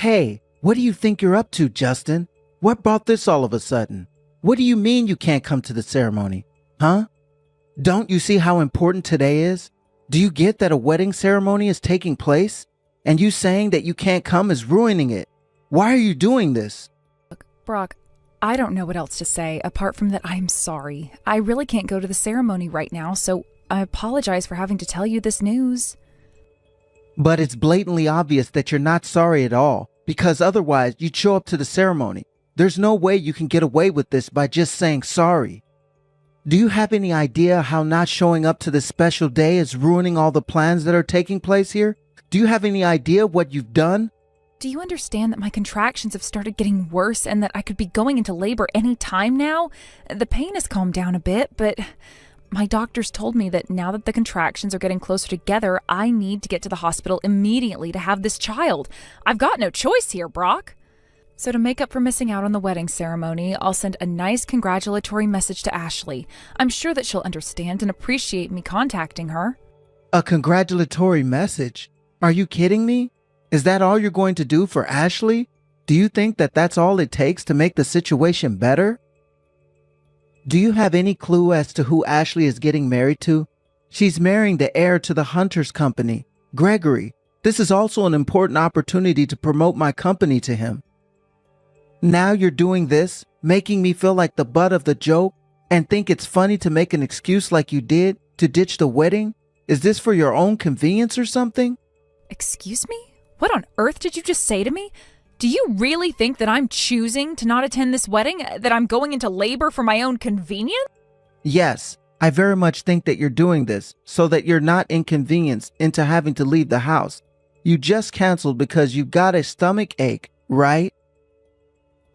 Hey, what do you think you're up to, Justin? What brought this all of a sudden? What do you mean you can't come to the ceremony? Huh? Don't you see how important today is? Do you get that a wedding ceremony is taking place? And you saying that you can't come is ruining it. Why are you doing this? Brock, I don't know what else to say apart from that I'm sorry. I really can't go to the ceremony right now, so I apologize for having to tell you this news. But it's blatantly obvious that you're not sorry at all, because otherwise you'd show up to the ceremony. There's no way you can get away with this by just saying sorry. Do you have any idea how not showing up to this special day is ruining all the plans that are taking place here? Do you have any idea what you've done? Do you understand that my contractions have started getting worse and that I could be going into labor any time now? The pain has calmed down a bit, but my doctors told me that now that the contractions are getting closer together, I need to get to the hospital immediately to have this child. I've got no choice here, Brock. So to make up for missing out on the wedding ceremony, I'll send a nice congratulatory message to Ashley. I'm sure that she'll understand and appreciate me contacting her. A congratulatory message? Are you kidding me? Is that all you're going to do for Ashley? Do you think that that's all it takes to make the situation better? Do you have any clue as to who Ashley is getting married to? She's marrying the heir to the Hunters Company, Gregory. This is also an important opportunity to promote my company to him. Now you're doing this, making me feel like the butt of the joke, and think it's funny to make an excuse like you did to ditch the wedding? Is this for your own convenience or something? Excuse me? What on earth did you just say to me? Do you really think that I'm choosing to not attend this wedding? That I'm going into labor for my own convenience? Yes, I very much think that you're doing this so that you're not inconvenienced into having to leave the house. You just canceled because you got a stomach ache, right?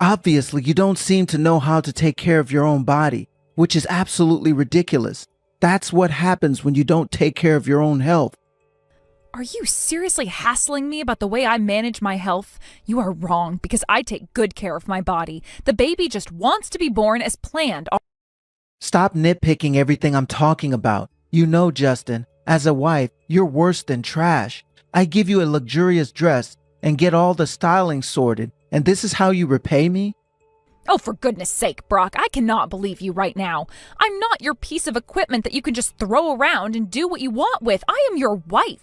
Obviously, you don't seem to know how to take care of your own body, which is absolutely ridiculous. That's what happens when you don't take care of your own health. Are you seriously hassling me about the way I manage my health? You are wrong, because I take good care of my body. The baby just wants to be born as planned. Stop nitpicking everything I'm talking about. You know, Justin, as a wife, you're worse than trash. I give you a luxurious dress and get all the styling sorted, and this is how you repay me? Oh, for goodness sake, Brock, I cannot believe you right now. I'm not your piece of equipment that you can just throw around and do what you want with. I am your wife.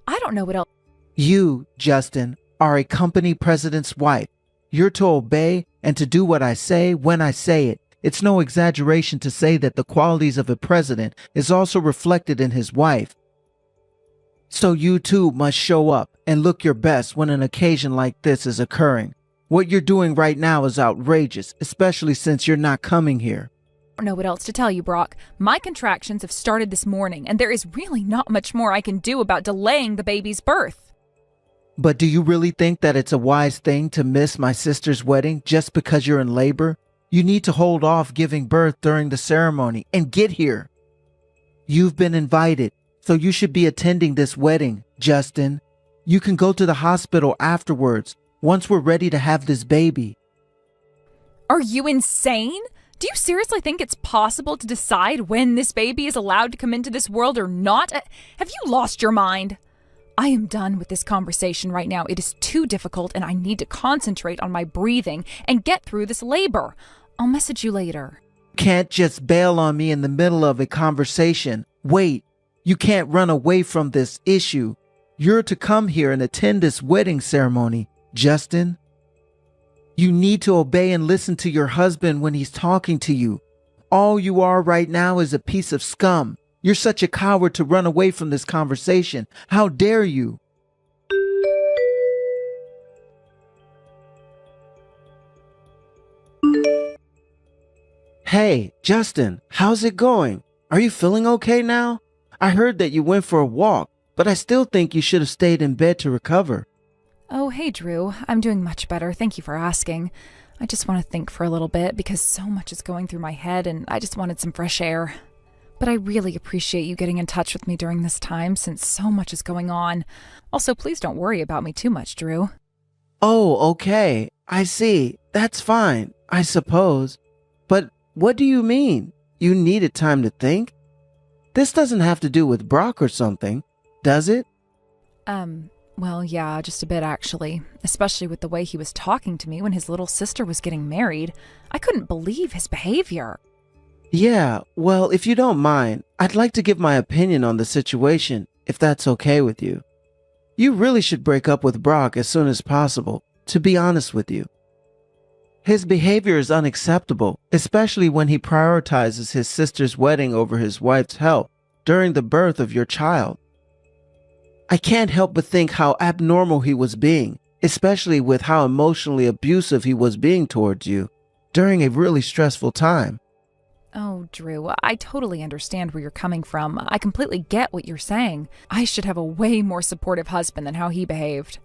I don't know what else. You, Justin, are a company president's wife. You're to obey and to do what I say when I say it. It's no exaggeration to say that the qualities of a president is also reflected in his wife. So you too must show up and look your best when an occasion like this is occurring. What you're doing right now is outrageous, especially since you're not coming here. I don't know what else to tell you, Brock. My contractions have started this morning, and there is really not much more I can do about delaying the baby's birth. But do you really think that it's a wise thing to miss my sister's wedding just because you're in labor? You need to hold off giving birth during the ceremony and get here. You've been invited, so you should be attending this wedding, Justin. You can go to the hospital afterwards, once we're ready to have this baby. Are you insane? Do you seriously think it's possible to decide when this baby is allowed to come into this world or not? Have you lost your mind? I am done with this conversation right now. It is too difficult and I need to concentrate on my breathing and get through this labor. I'll message you later. Can't just bail on me in the middle of a conversation. Wait, you can't run away from this issue. You're to come here and attend this wedding ceremony, Justin. You need to obey and listen to your husband when he's talking to you. All you are right now is a piece of scum. You're such a coward to run away from this conversation. How dare you? Hey, Justin, how's it going? Are you feeling okay now? I heard that you went for a walk, but I still think you should have stayed in bed to recover. Oh, hey, Drew. I'm doing much better. Thank you for asking. I just want to think for a little bit because so much is going through my head and I just wanted some fresh air. But I really appreciate you getting in touch with me during this time since so much is going on. Also, please don't worry about me too much, Drew. Oh, okay. I see. That's fine, I suppose. But what do you mean? You needed time to think? This doesn't have to do with Brock or something, does it? Well, yeah, just a bit actually, especially with the way he was talking to me when his little sister was getting married. I couldn't believe his behavior. Yeah, well, if you don't mind, I'd like to give my opinion on the situation, if that's okay with you. You really should break up with Brock as soon as possible, to be honest with you. His behavior is unacceptable, especially when he prioritizes his sister's wedding over his wife's health during the birth of your child. I can't help but think how abnormal he was being, especially with how emotionally abusive he was being towards you during a really stressful time. Oh, Drew, I totally understand where you're coming from. I completely get what you're saying. I should have a way more supportive husband than how he behaved.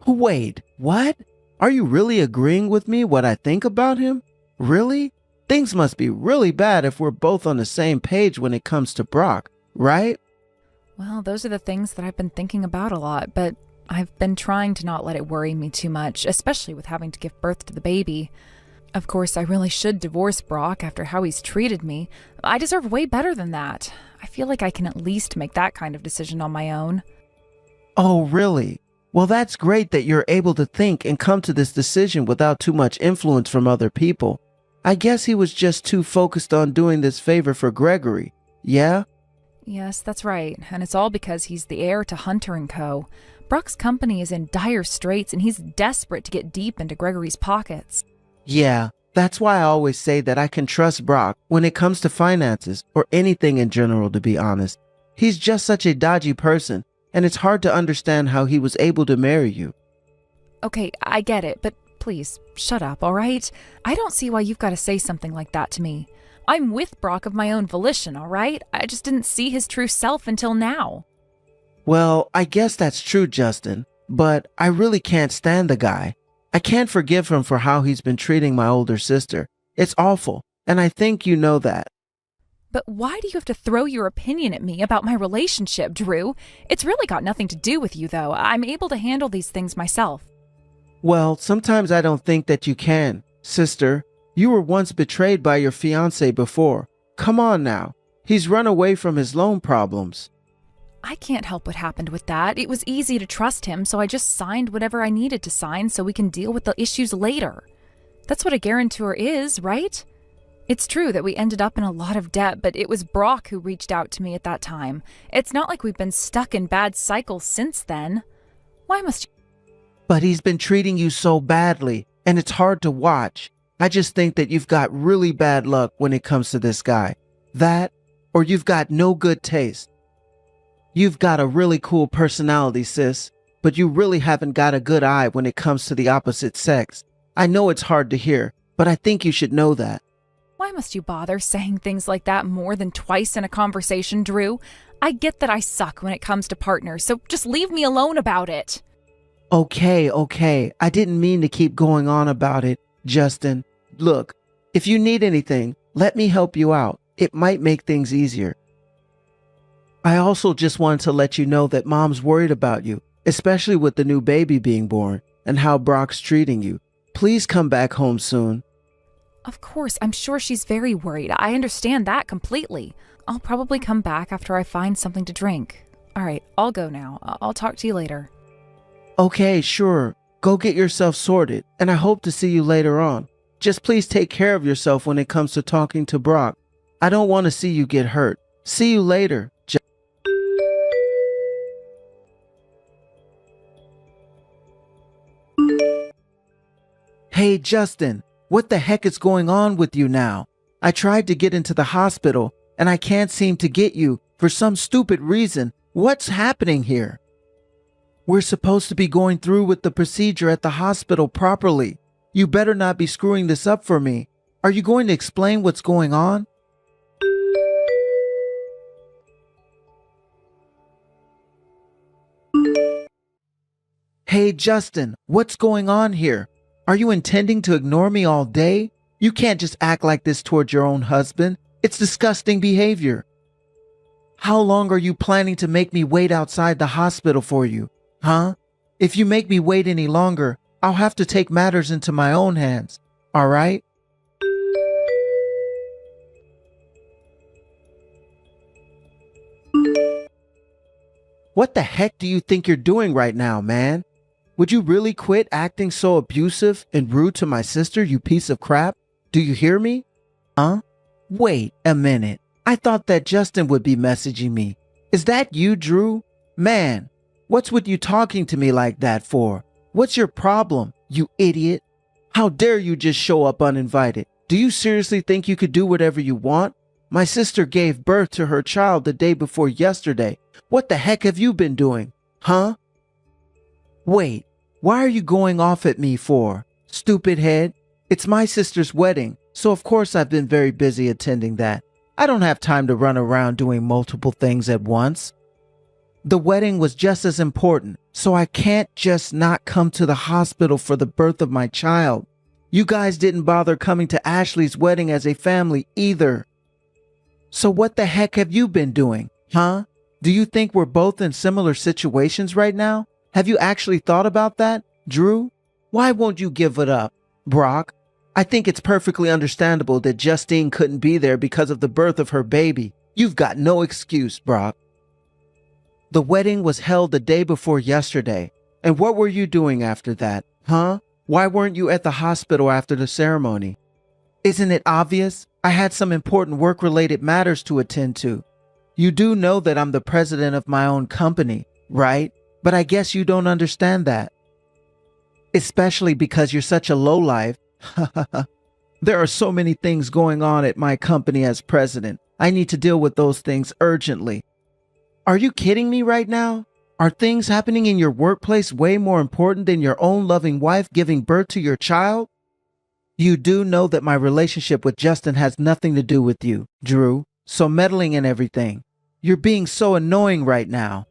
Wait, what? Are you really agreeing with me what I think about him? Really? Things must be really bad if we're both on the same page when it comes to Brock, right? Well, those are the things that I've been thinking about a lot, but I've been trying to not let it worry me too much, especially with having to give birth to the baby. Of course, I really should divorce Brock after how he's treated me. I deserve way better than that. I feel like I can at least make that kind of decision on my own. Oh, really? Well, that's great that you're able to think and come to this decision without too much influence from other people. I guess he was just too focused on doing this favor for Gregory, yeah? Yes, that's right, and it's all because he's the heir to Hunter & Co. Brock's company is in dire straits and he's desperate to get deep into Gregory's pockets. Yeah, that's why I always say that I can trust Brock when it comes to finances or anything in general, to be honest. He's just such a dodgy person, and it's hard to understand how he was able to marry you. Okay, I get it, but please, shut up, all right? I don't see why you've got to say something like that to me. I'm with Brock of my own volition, all right? I just didn't see his true self until now. Well, I guess that's true, Justin, but I really can't stand the guy. I can't forgive him for how he's been treating my older sister. It's awful, and I think you know that. But why do you have to throw your opinion at me about my relationship, Drew? It's really got nothing to do with you, though. I'm able to handle these things myself. Well, sometimes I don't think that you can. Sister, you were once betrayed by your fiancé before. Come on now. He's run away from his loan problems. I can't help what happened with that. It was easy to trust him, so I just signed whatever I needed to sign so we can deal with the issues later. That's what a guarantor is, right? It's true that we ended up in a lot of debt, but it was Brock who reached out to me at that time. It's not like we've been stuck in bad cycles since then. Why must you... But he's been treating you so badly, and it's hard to watch. I just think that you've got really bad luck when it comes to this guy. That, or you've got no good taste. You've got a really cool personality, sis, but you really haven't got a good eye when it comes to the opposite sex. I know it's hard to hear, but I think you should know that. Why must you bother saying things like that more than twice in a conversation, Drew? I get that I suck when it comes to partners, so just leave me alone about it. Okay. I didn't mean to keep going on about it, Justin. Look, if you need anything, let me help you out. It might make things easier. I also just wanted to let you know that Mom's worried about you, especially with the new baby being born and how Brock's treating you. Please come back home soon. Of course, I'm sure she's very worried. I understand that completely. I'll probably come back after I find something to drink. All right, I'll go now. I'll talk to you later. Okay, sure. Go get yourself sorted, and I hope to see you later on. Just please take care of yourself when it comes to talking to Brock. I don't want to see you get hurt. See you later. Hey, Justin, what the heck is going on with you now? I tried to get into the hospital, and I can't seem to get you for some stupid reason. What's happening here? We're supposed to be going through with the procedure at the hospital properly. You better not be screwing this up for me. Are you going to explain what's going on? Hey, Justin, what's going on here? Are you intending to ignore me all day? You can't just act like this towards your own husband. It's disgusting behavior. How long are you planning to make me wait outside the hospital for you? Huh? If you make me wait any longer, I'll have to take matters into my own hands. All right? What the heck do you think you're doing right now, man? Would you really quit acting so abusive and rude to my sister, you piece of crap? Do you hear me? Huh? Wait a minute. I thought that Justin would be messaging me. Is that you, Drew? Man, what's with you talking to me like that for? What's your problem, you idiot? How dare you just show up uninvited? Do you seriously think you could do whatever you want? My sister gave birth to her child the day before yesterday. What the heck have you been doing? Huh? Wait, why are you going off at me for? Stupid head. It's my sister's wedding, so of course I've been very busy attending that. I don't have time to run around doing multiple things at once. The wedding was just as important, so I can't just not come to the hospital for the birth of my child. You guys didn't bother coming to Ashley's wedding as a family either. So what the heck have you been doing, huh? Do you think we're both in similar situations right now? Have you actually thought about that, Drew? Why won't you give it up, Brock? I think it's perfectly understandable that Justine couldn't be there because of the birth of her baby. You've got no excuse, Brock. The wedding was held the day before yesterday. And what were you doing after that, huh? Why weren't you at the hospital after the ceremony? Isn't it obvious? I had some important work-related matters to attend to. You do know that I'm the president of my own company, right? But I guess you don't understand that. Especially because you're such a lowlife. There are so many things going on at my company as president. I need to deal with those things urgently. Are you kidding me right now? Are things happening in your workplace way more important than your own loving wife giving birth to your child? You do know that my relationship with Justin has nothing to do with you, Drew. So meddling in everything. You're being so annoying right now.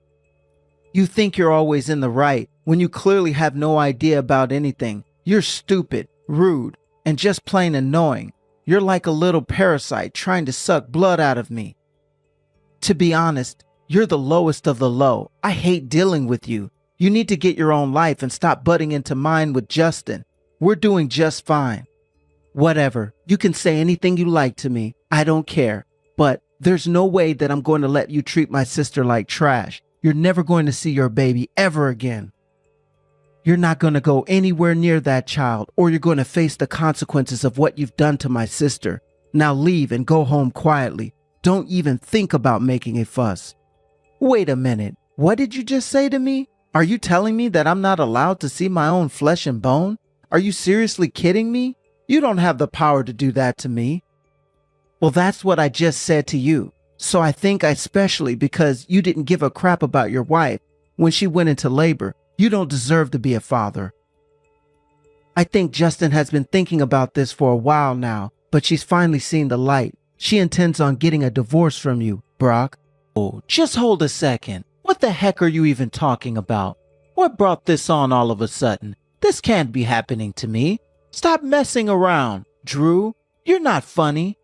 You think you're always in the right when you clearly have no idea about anything. You're stupid, rude, and just plain annoying. You're like a little parasite trying to suck blood out of me. To be honest, you're the lowest of the low. I hate dealing with you. You need to get your own life and stop butting into mine with Justin. We're doing just fine. Whatever. You can say anything you like to me. I don't care. But there's no way that I'm going to let you treat my sister like trash. You're never going to see your baby ever again. You're not going to go anywhere near that child, or you're going to face the consequences of what you've done to my sister. Now leave and go home quietly. Don't even think about making a fuss. Wait a minute. What did you just say to me? Are you telling me that I'm not allowed to see my own flesh and bone? Are you seriously kidding me? You don't have the power to do that to me. Well, that's what I just said to you. So I think especially because you didn't give a crap about your wife when she went into labor, you don't deserve to be a father. I think Justin has been thinking about this for a while now, but she's finally seen the light. She intends on getting a divorce from you, Brock. Oh, just hold a second. What the heck are you even talking about? What brought this on all of a sudden? This can't be happening to me. Stop messing around, Drew. You're not funny.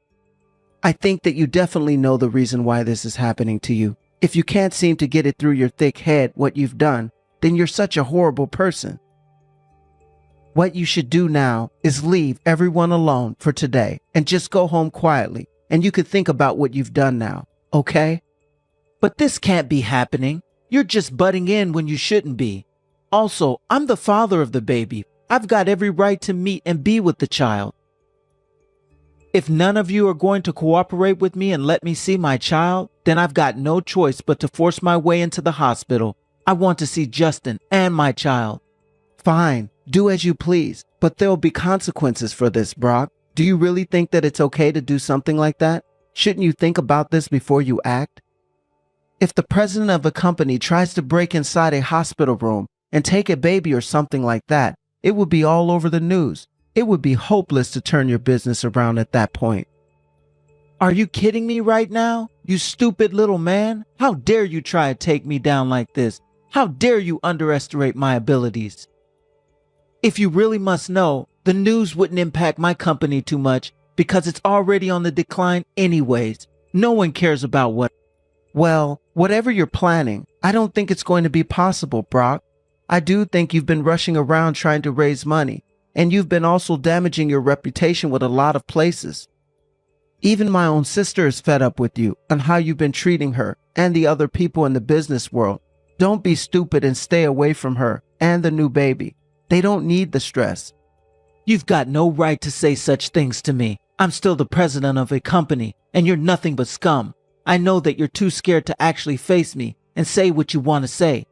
I think that you definitely know the reason why this is happening to you. If you can't seem to get it through your thick head what you've done, then you're such a horrible person. What you should do now is leave everyone alone for today and just go home quietly, and you could think about what you've done now, okay? But this can't be happening. You're just butting in when you shouldn't be. Also, I'm the father of the baby. I've got every right to meet and be with the child. If none of you are going to cooperate with me and let me see my child, then I've got no choice but to force my way into the hospital. I want to see Justin and my child. Fine, do as you please, but there'll be consequences for this, Brock. Do you really think that it's okay to do something like that? Shouldn't you think about this before you act? If the president of a company tries to break inside a hospital room and take a baby or something like that, it would be all over the news. It would be hopeless to turn your business around at that point. Are you kidding me right now? You stupid little man? How dare you try to take me down like this? How dare you underestimate my abilities? If you really must know, the news wouldn't impact my company too much because it's already on the decline anyways. No one cares about what. Well, whatever you're planning, I don't think it's going to be possible, Brock. I do think you've been rushing around trying to raise money, and you've been also damaging your reputation with a lot of places. Even my own sister is fed up with you and how you've been treating her and the other people in the business world. Don't be stupid and stay away from her and the new baby. They don't need the stress. You've got no right to say such things to me. I'm still the president of a company, and you're nothing but scum. I know that you're too scared to actually face me and say what you want to say.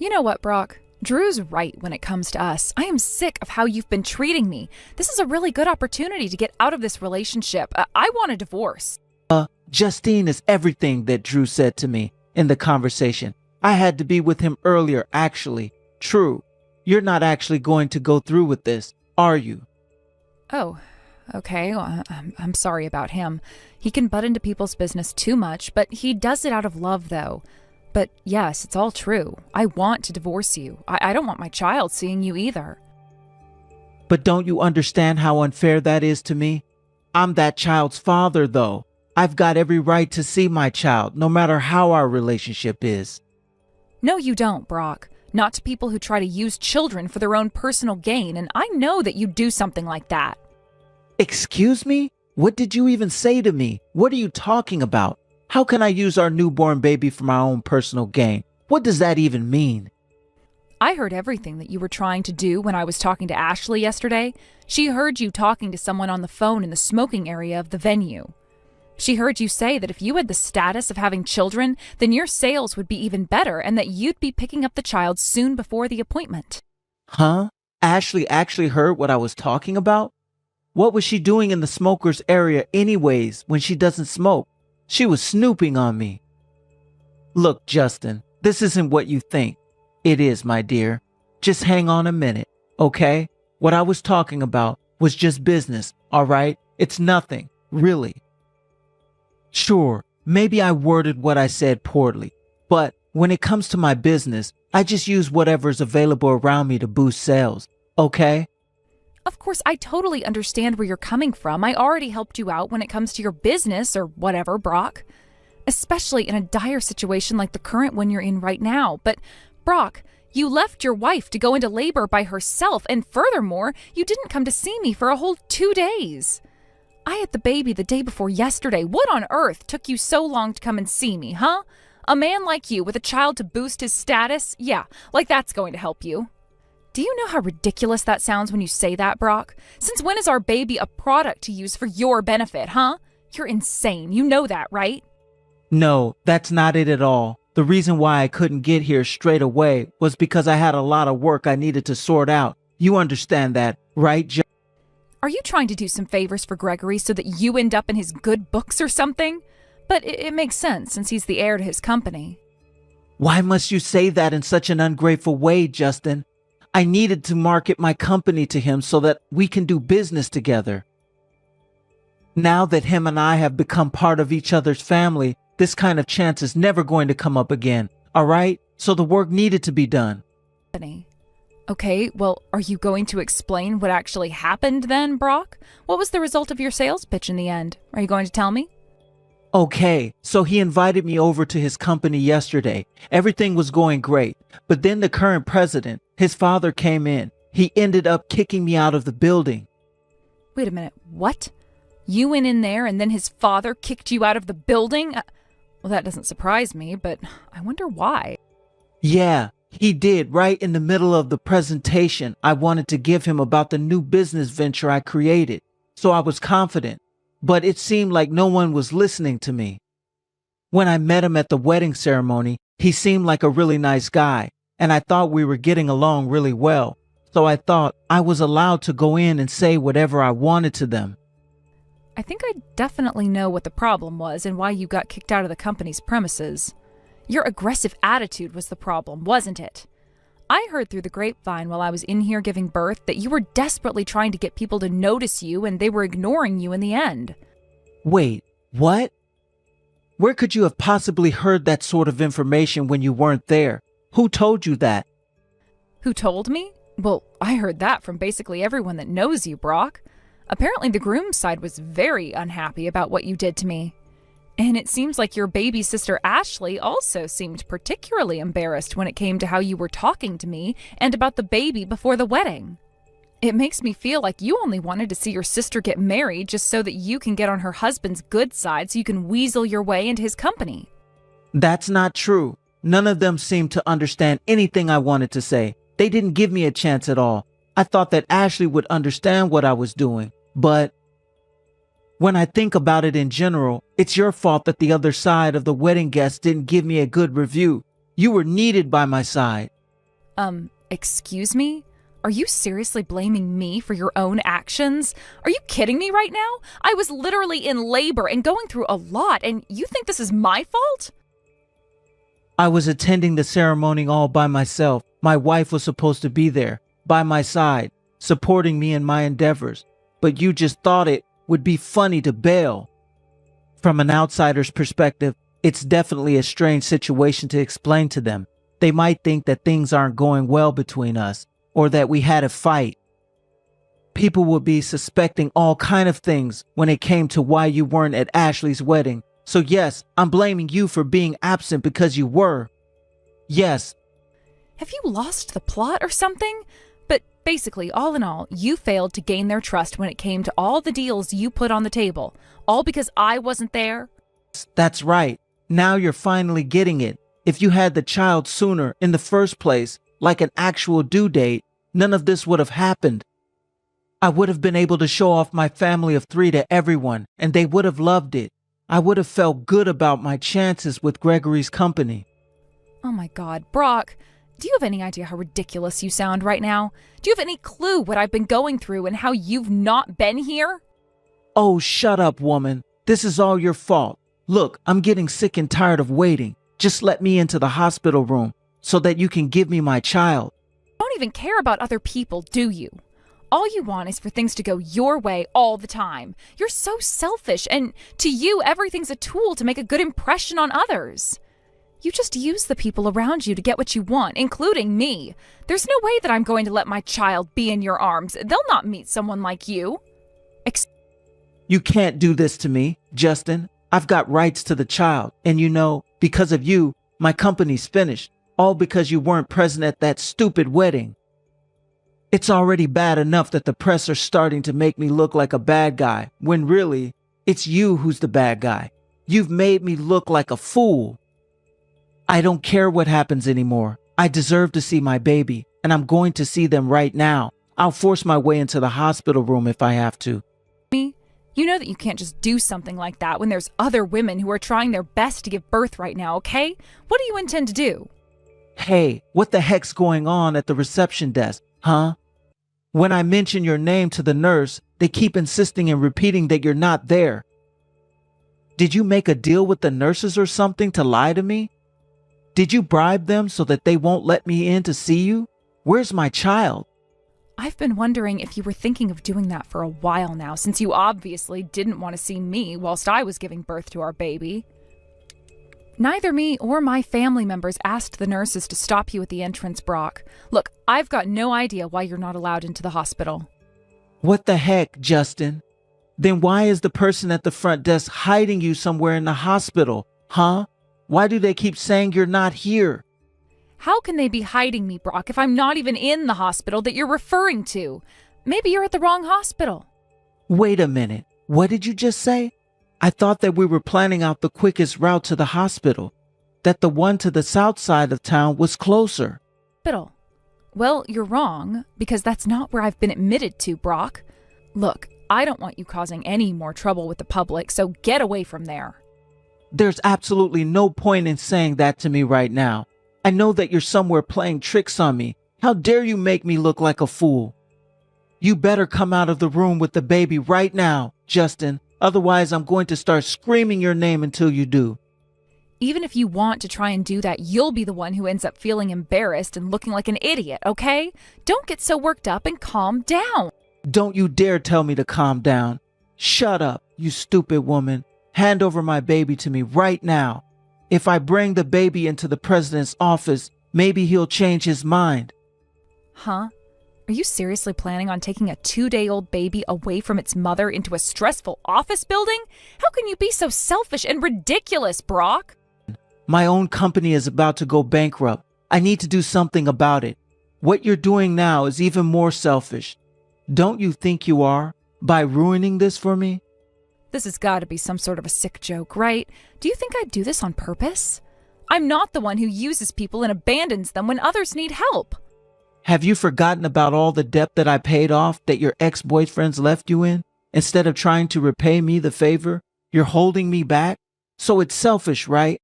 You know what, Brock? Drew's right when it comes to us. I am sick of how you've been treating me. This is a really good opportunity to get out of this relationship. I want a divorce. Justine is everything that Drew said to me in the conversation. I had to be with him earlier, actually. True. You're not actually going to go through with this, are you? Oh, okay. Well, I'm sorry about him. He can butt into people's business too much, but he does it out of love, though. But yes, it's all true. I want to divorce you. I don't want my child seeing you either. But don't you understand how unfair that is to me? I'm that child's father, though. I've got every right to see my child, no matter how our relationship is. No, you don't, Brock. Not to people who try to use children for their own personal gain, and I know that you do something like that. Excuse me? What did you even say to me? What are you talking about? How can I use our newborn baby for my own personal gain? What does that even mean? I heard everything that you were trying to do when I was talking to Ashley yesterday. She heard you talking to someone on the phone in the smoking area of the venue. She heard you say that if you had the status of having children, then your sales would be even better and that you'd be picking up the child soon before the appointment. Huh? Ashley actually heard what I was talking about? What was she doing in the smokers area anyways when she doesn't smoke? She was snooping on me. Look, Justin, this isn't what you think. It is, my dear. Just hang on a minute, okay? What I was talking about was just business, all right? It's nothing, really. Sure, maybe I worded what I said poorly, but when it comes to my business, I just use whatever's available around me to boost sales, okay? Of course, I totally understand where you're coming from. I already helped you out when it comes to your business or whatever, Brock. Especially in a dire situation like the current one you're in right now. But, Brock, you left your wife to go into labor by herself, and furthermore, you didn't come to see me for a whole 2 days. I had the baby the day before yesterday. What on earth took you so long to come and see me, huh? A man like you with a child to boost his status? Yeah, like that's going to help you. Do you know how ridiculous that sounds when you say that, Brock? Since when is our baby a product to use for your benefit, huh? You're insane. You know that, right? No, that's not it at all. The reason why I couldn't get here straight away was because I had a lot of work I needed to sort out. You understand that, right, Joe? Are you trying to do some favors for Gregory so that you end up in his good books or something? But it makes sense since he's the heir to his company. Why must you say that in such an ungrateful way, Justin? I needed to market my company to him so that we can do business together. Now that him and I have become part of each other's family, this kind of chance is never going to come up again, all right? So the work needed to be done. Okay, well, are you going to explain what actually happened then, Brock? What was the result of your sales pitch in the end? Are you going to tell me? Okay, so he invited me over to his company yesterday. Everything was going great, but then the current president, his father, came in. He ended up kicking me out of the building. Wait a minute, what? You went in there and then his father kicked you out of the building? Well, that doesn't surprise me, but I wonder why. Yeah, he did right in the middle of the presentation I wanted to give him about the new business venture I created. So I was confident. But it seemed like no one was listening to me. When I met him at the wedding ceremony, he seemed like a really nice guy, and I thought we were getting along really well. So I thought I was allowed to go in and say whatever I wanted to them. I think I definitely know what the problem was and why you got kicked out of the company's premises. Your aggressive attitude was the problem, wasn't it? I heard through the grapevine while I was in here giving birth that you were desperately trying to get people to notice you and they were ignoring you in the end. Wait, what? Where could you have possibly heard that sort of information when you weren't there? Who told you that? Who told me? Well, I heard that from basically everyone that knows you, Brock. Apparently the groom's side was very unhappy about what you did to me. And it seems like your baby sister Ashley also seemed particularly embarrassed when it came to how you were talking to me and about the baby before the wedding. It makes me feel like you only wanted to see your sister get married just so that you can get on her husband's good side so you can weasel your way into his company. That's not true. None of them seemed to understand anything I wanted to say. They didn't give me a chance at all. I thought that Ashley would understand what I was doing, but when I think about it in general, it's your fault that the other side of the wedding guests didn't give me a good review. You were needed by my side. Excuse me? Are you seriously blaming me for your own actions? Are you kidding me right now? I was literally in labor and going through a lot, and you think this is my fault? I was attending the ceremony all by myself. My wife was supposed to be there, by my side, supporting me in my endeavors. But you just thought it would be funny to bail. From an outsider's perspective, it's definitely a strange situation to explain to them. They might think that things aren't going well between us, or that we had a fight. People would be suspecting all kind of things when it came to why you weren't at Ashley's wedding. So yes, I'm blaming you for being absent because you were. Yes. Have you lost the plot or something? But basically, all in all, you failed to gain their trust when it came to all the deals you put on the table. All because I wasn't there? That's right. Now you're finally getting it. If you had the child sooner in the first place, like an actual due date, none of this would have happened. I would have been able to show off my family of 3 to everyone, and they would have loved it. I would have felt good about my chances with Gregory's company. Oh my God, Brock, do you have any idea how ridiculous you sound right now? Do you have any clue what I've been going through and how you've not been here? Oh, shut up, woman. This is all your fault. Look, I'm getting sick and tired of waiting. Just let me into the hospital room so that you can give me my child. You don't even care about other people, do you? All you want is for things to go your way all the time. You're so selfish, and to you, everything's a tool to make a good impression on others. You just use the people around you to get what you want, including me. There's no way that I'm going to let my child be in your arms. They'll not meet someone like you. You can't do this to me, Justin. I've got rights to the child, and you know, because of you, my company's finished. All because you weren't present at that stupid wedding. It's already bad enough that the press are starting to make me look like a bad guy, when really, it's you who's the bad guy. You've made me look like a fool. I don't care what happens anymore. I deserve to see my baby, and I'm going to see them right now. I'll force my way into the hospital room if I have to. Me? You know that you can't just do something like that when there's other women who are trying their best to give birth right now, okay? What do you intend to do? Hey, what the heck's going on at the reception desk, huh? When I mention your name to the nurse, they keep insisting and repeating that you're not there. Did you make a deal with the nurses or something to lie to me? Did you bribe them so that they won't let me in to see you? Where's my child? I've been wondering if you were thinking of doing that for a while now, since you obviously didn't want to see me whilst I was giving birth to our baby. Neither me or my family members asked the nurses to stop you at the entrance, Brock. Look, I've got no idea why you're not allowed into the hospital. What the heck, Justin? Then why is the person at the front desk hiding you somewhere in the hospital, huh? Why do they keep saying you're not here? How can they be hiding me, Brock, if I'm not even in the hospital that you're referring to? Maybe you're at the wrong hospital. Wait a minute. What did you just say? I thought that we were planning out the quickest route to the hospital, that the one to the south side of town was closer. Hospital? Well, you're wrong, because that's not where I've been admitted to, Brock. Look, I don't want you causing any more trouble with the public, so get away from there. There's absolutely no point in saying that to me right now. I know that you're somewhere playing tricks on me. How dare you make me look like a fool? You better come out of the room with the baby right now, Justin. Otherwise, I'm going to start screaming your name until you do. Even if you want to try and do that, you'll be the one who ends up feeling embarrassed and looking like an idiot, okay? Don't get so worked up and calm down. Don't you dare tell me to calm down. Shut up, you stupid woman. Hand over my baby to me right now. If I bring the baby into the president's office, maybe he'll change his mind. Huh? Are you seriously planning on taking a 2-day-old baby away from its mother into a stressful office building? How can you be so selfish and ridiculous, Brock? My own company is about to go bankrupt. I need to do something about it. What you're doing now is even more selfish. Don't you think you are by ruining this for me? This has got to be some sort of a sick joke, right? Do you think I'd do this on purpose? I'm not the one who uses people and abandons them when others need help. Have you forgotten about all the debt that I paid off that your ex-boyfriends left you in? Instead of trying to repay me the favor, you're holding me back? So it's selfish, right?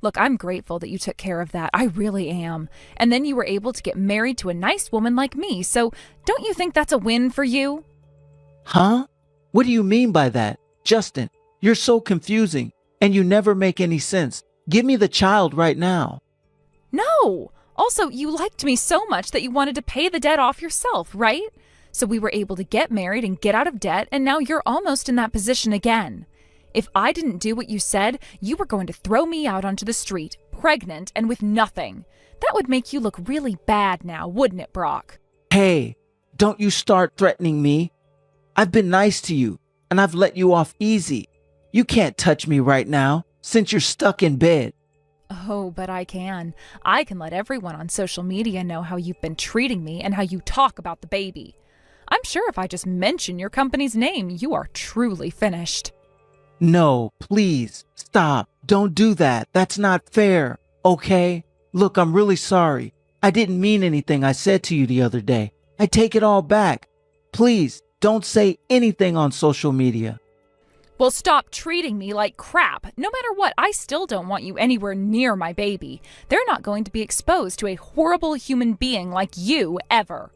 Look, I'm grateful that you took care of that. I really am. And then you were able to get married to a nice woman like me, so don't you think that's a win for you? Huh? What do you mean by that? Justin, you're so confusing, and you never make any sense. Give me the child right now. No! Also, you liked me so much that you wanted to pay the debt off yourself, right? So we were able to get married and get out of debt, and now you're almost in that position again. If I didn't do what you said, you were going to throw me out onto the street, pregnant and with nothing. That would make you look really bad now, wouldn't it, Brock? Hey, don't you start threatening me. I've been nice to you, and I've let you off easy. You can't touch me right now, since you're stuck in bed. Oh, but I can. I can let everyone on social media know how you've been treating me and how you talk about the baby. I'm sure if I just mention your company's name, you are truly finished. No, please, stop. Don't do that. That's not fair, okay? Look, I'm really sorry. I didn't mean anything I said to you the other day. I take it all back. Please, don't say anything on social media. Well, stop treating me like crap. No matter what, I still don't want you anywhere near my baby. They're not going to be exposed to a horrible human being like you ever.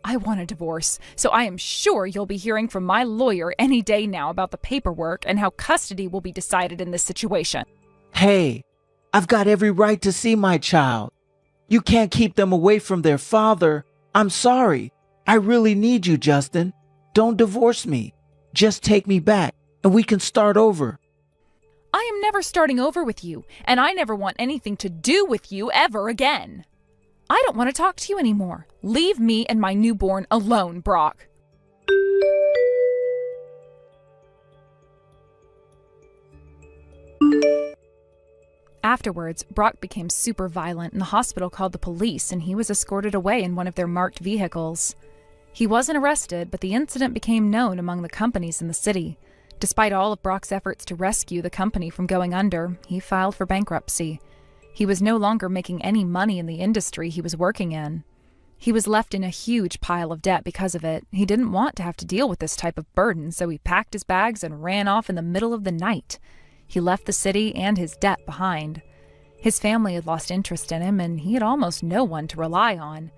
I want a divorce, so I am sure you'll be hearing from my lawyer any day now about the paperwork and how custody will be decided in this situation. Hey, I've got every right to see my child. You can't keep them away from their father. I'm sorry. I really need you, Justin. Don't divorce me. Just take me back, and we can start over. I am never starting over with you, and I never want anything to do with you ever again. I don't want to talk to you anymore. Leave me and my newborn alone, Brock. Afterwards, Brock became super violent and the hospital called the police and he was escorted away in one of their marked vehicles. He wasn't arrested, but the incident became known among the companies in the city. Despite all of Brock's efforts to rescue the company from going under, he filed for bankruptcy. He was no longer making any money in the industry he was working in. He was left in a huge pile of debt because of it. He didn't want to have to deal with this type of burden, so he packed his bags and ran off in the middle of the night. He left the city and his debt behind. His family had lost interest in him, and he had almost no one to rely on.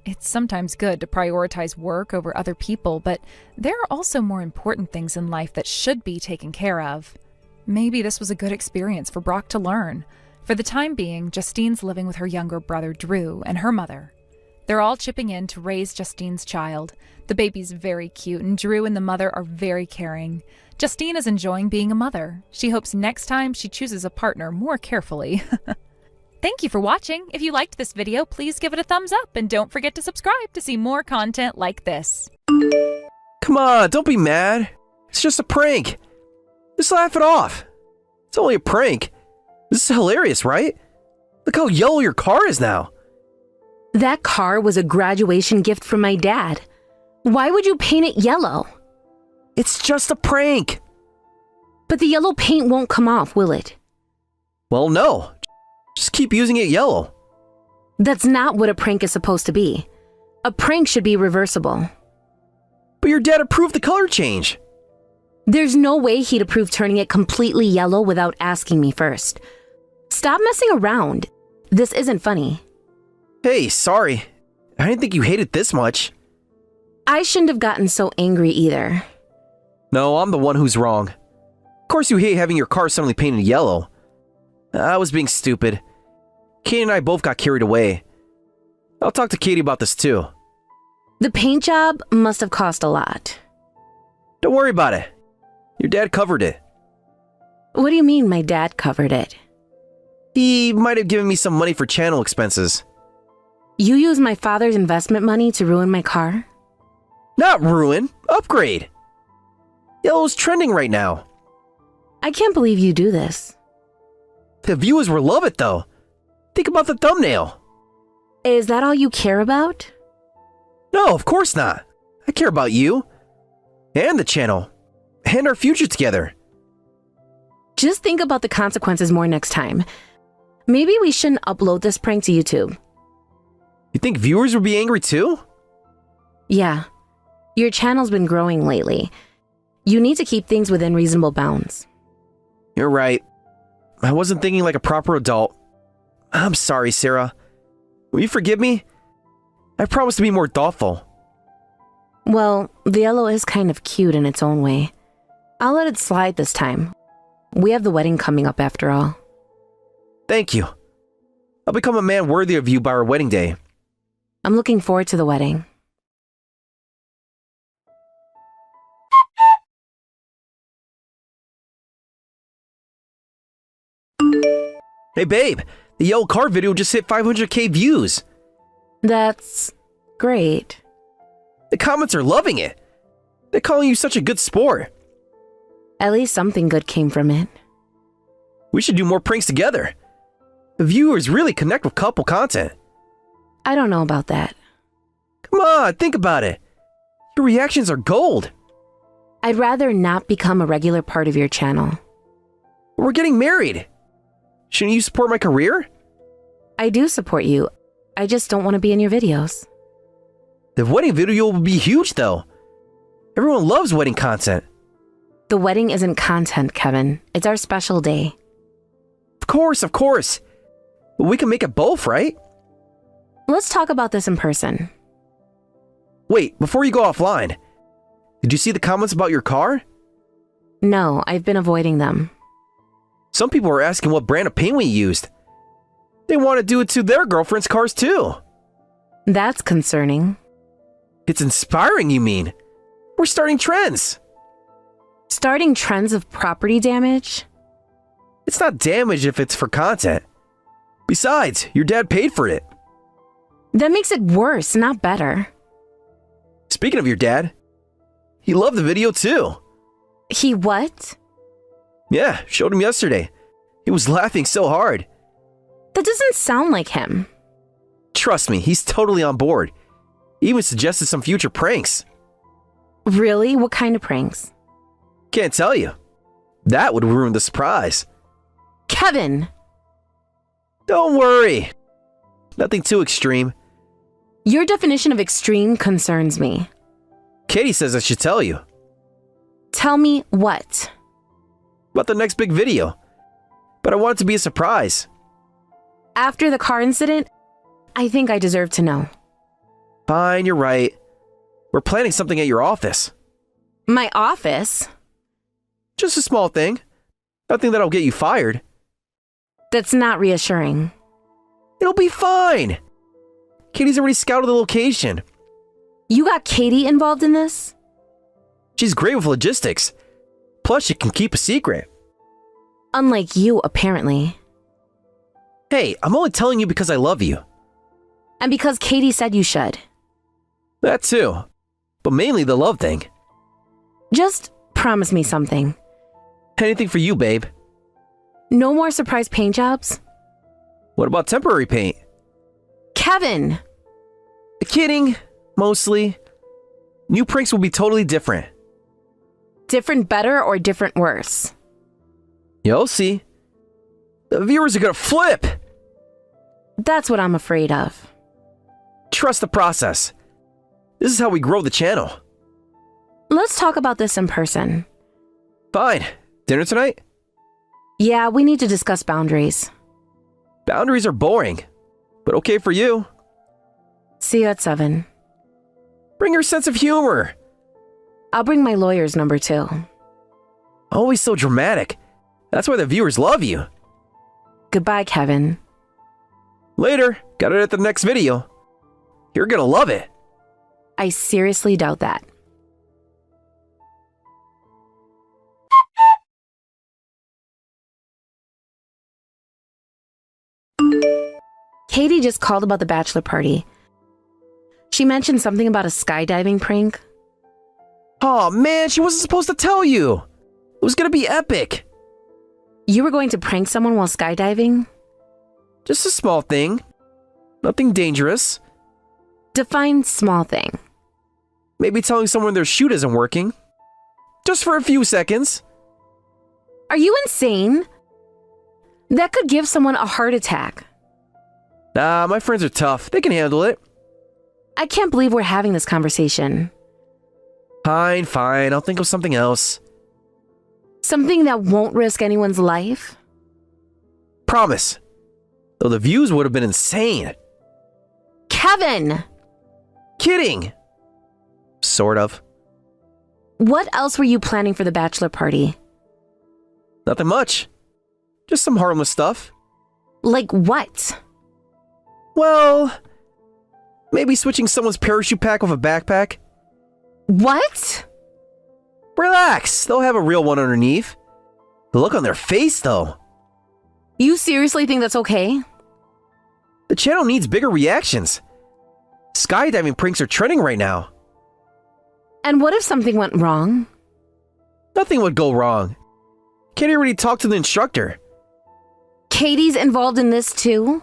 It's sometimes good to prioritize work over other people, but there are also more important things in life that should be taken care of. Maybe this was a good experience for Brock to learn. For the time being, Justine's living with her younger brother, Drew, and her mother. They're all chipping in to raise Justine's child. The baby's very cute, and Drew and the mother are very caring. Justine is enjoying being a mother. She hopes next time she chooses a partner more carefully. Thank you for watching. If you liked this video, please give it a thumbs up, and don't forget to subscribe to see more content like this. Come on, don't be mad. It's just a prank. Just laugh it off. It's only a prank. This is hilarious, right? Look how yellow your car is now. That car was a graduation gift from my dad. Why would you paint it yellow? It's just a prank. But the yellow paint won't come off, will it? Well, no. Just keep using it yellow. That's not what a prank is supposed to be. A prank should be reversible. But your dad approved the color change. There's no way he'd approve turning it completely yellow without asking me first. Stop messing around. This isn't funny. Hey, sorry. I didn't think you hated this much. I shouldn't have gotten so angry either. No, I'm the one who's wrong. Of course you hate having your car suddenly painted yellow. I was being stupid. Katie and I both got carried away. I'll talk to Katie about this too. The paint job must have cost a lot. Don't worry about it. Your dad covered it. What do you mean my dad covered it? He might have given me some money for channel expenses. You used my father's investment money to ruin my car? Not ruin, upgrade. Yellow's trending right now. I can't believe you do this. The viewers will love it though. Think about the thumbnail. Is that all you care about? No, of course not. I care about you. And the channel. And our future together. Just think about the consequences more next time. Maybe we shouldn't upload this prank to YouTube. You think viewers would be angry too? Yeah. Your channel's been growing lately. You need to keep things within reasonable bounds. You're right. I wasn't thinking like a proper adult. I'm sorry, Sarah. Will you forgive me? I promise to be more thoughtful. Well, the yellow is kind of cute in its own way. I'll let it slide this time. We have the wedding coming up after all. Thank you. I'll become a man worthy of you by our wedding day. I'm looking forward to the wedding. Hey babe, the yellow car video just hit 500k views. That's great. The comments are loving it. They're calling you such a good sport. At least something good came from it. We should do more pranks together. The viewers really connect with couple content. I don't know about that. Come on, think about it. Your reactions are gold. I'd rather not become a regular part of your channel. We're getting married. Shouldn't you support my career? I do support you. I just don't want to be in your videos. The wedding video will be huge though. Everyone loves wedding content. The wedding isn't content, Kevin. It's our special day. Of course. But we can make it both, right? Let's talk about this in person. Wait, before you go offline, did you see the comments about your car? No, I've been avoiding them. Some people are asking what brand of paint we used. They want to do it to their girlfriend's cars too. That's concerning. It's inspiring, you mean? We're starting trends. Starting trends of property damage? It's not damage if it's for content. Besides, your dad paid for it. That makes it worse, not better. Speaking of your dad, he loved the video too. He what? Yeah, showed him yesterday. He was laughing so hard. That doesn't sound like him. Trust me, he's totally on board. He even suggested some future pranks. Really? What kind of pranks? Can't tell you. That would ruin the surprise. Kevin! Don't worry. Nothing too extreme. Your definition of extreme concerns me. Katie says I should tell you. Tell me what? About the next big video. But I want it to be a surprise. After the car incident, I think I deserve to know. Fine, you're right. We're planning something at your office. My office? Just a small thing. Nothing that'll get you fired. That's not reassuring. It'll be fine. Katie's already scouted the location. You got Katie involved in this? She's great with logistics. Plus, she can keep a secret. Unlike you, apparently. Hey, I'm only telling you because I love you. And because Katie said you should. That too. But mainly the love thing. Just promise me something. Anything for you, babe. No more surprise paint jobs? What about temporary paint? Kevin! Kidding, mostly. New pranks will be totally different. Different better or different worse? You'll see. The viewers are gonna flip! That's what I'm afraid of. Trust the process. This is how we grow the channel. Let's talk about this in person. Fine. Dinner tonight? Yeah, we need to discuss boundaries. Boundaries are boring, but okay for you. See you at 7. Bring your sense of humor. I'll bring my lawyer's number too. Always so dramatic. That's why the viewers love you. Goodbye, Kevin. Later. Got it at the next video. You're gonna love it. I seriously doubt that. Katie just called about the bachelor party. She mentioned something about a skydiving prank. Oh man, she wasn't supposed to tell you. It was gonna be epic. You were going to prank someone while skydiving? Just a small thing. Nothing dangerous. Define small thing. Maybe telling someone their shoot isn't working. Just for a few seconds. Are you insane? That could give someone a heart attack. Nah, my friends are tough. They can handle it. I can't believe we're having this conversation. Fine. I'll think of something else. Something that won't risk anyone's life? Promise. Though the views would have been insane. Kevin! Kidding. Sort of. What else were you planning for the bachelor party? Nothing much. Just some harmless stuff. Like what? Well, maybe switching someone's parachute pack with a backpack. What? Relax, they'll have a real one underneath. The look on their face, though. You seriously think that's okay? The channel needs bigger reactions. Skydiving pranks are trending right now. And what if something went wrong? Nothing would go wrong. Katie already talked to the instructor. Katie's involved in this too?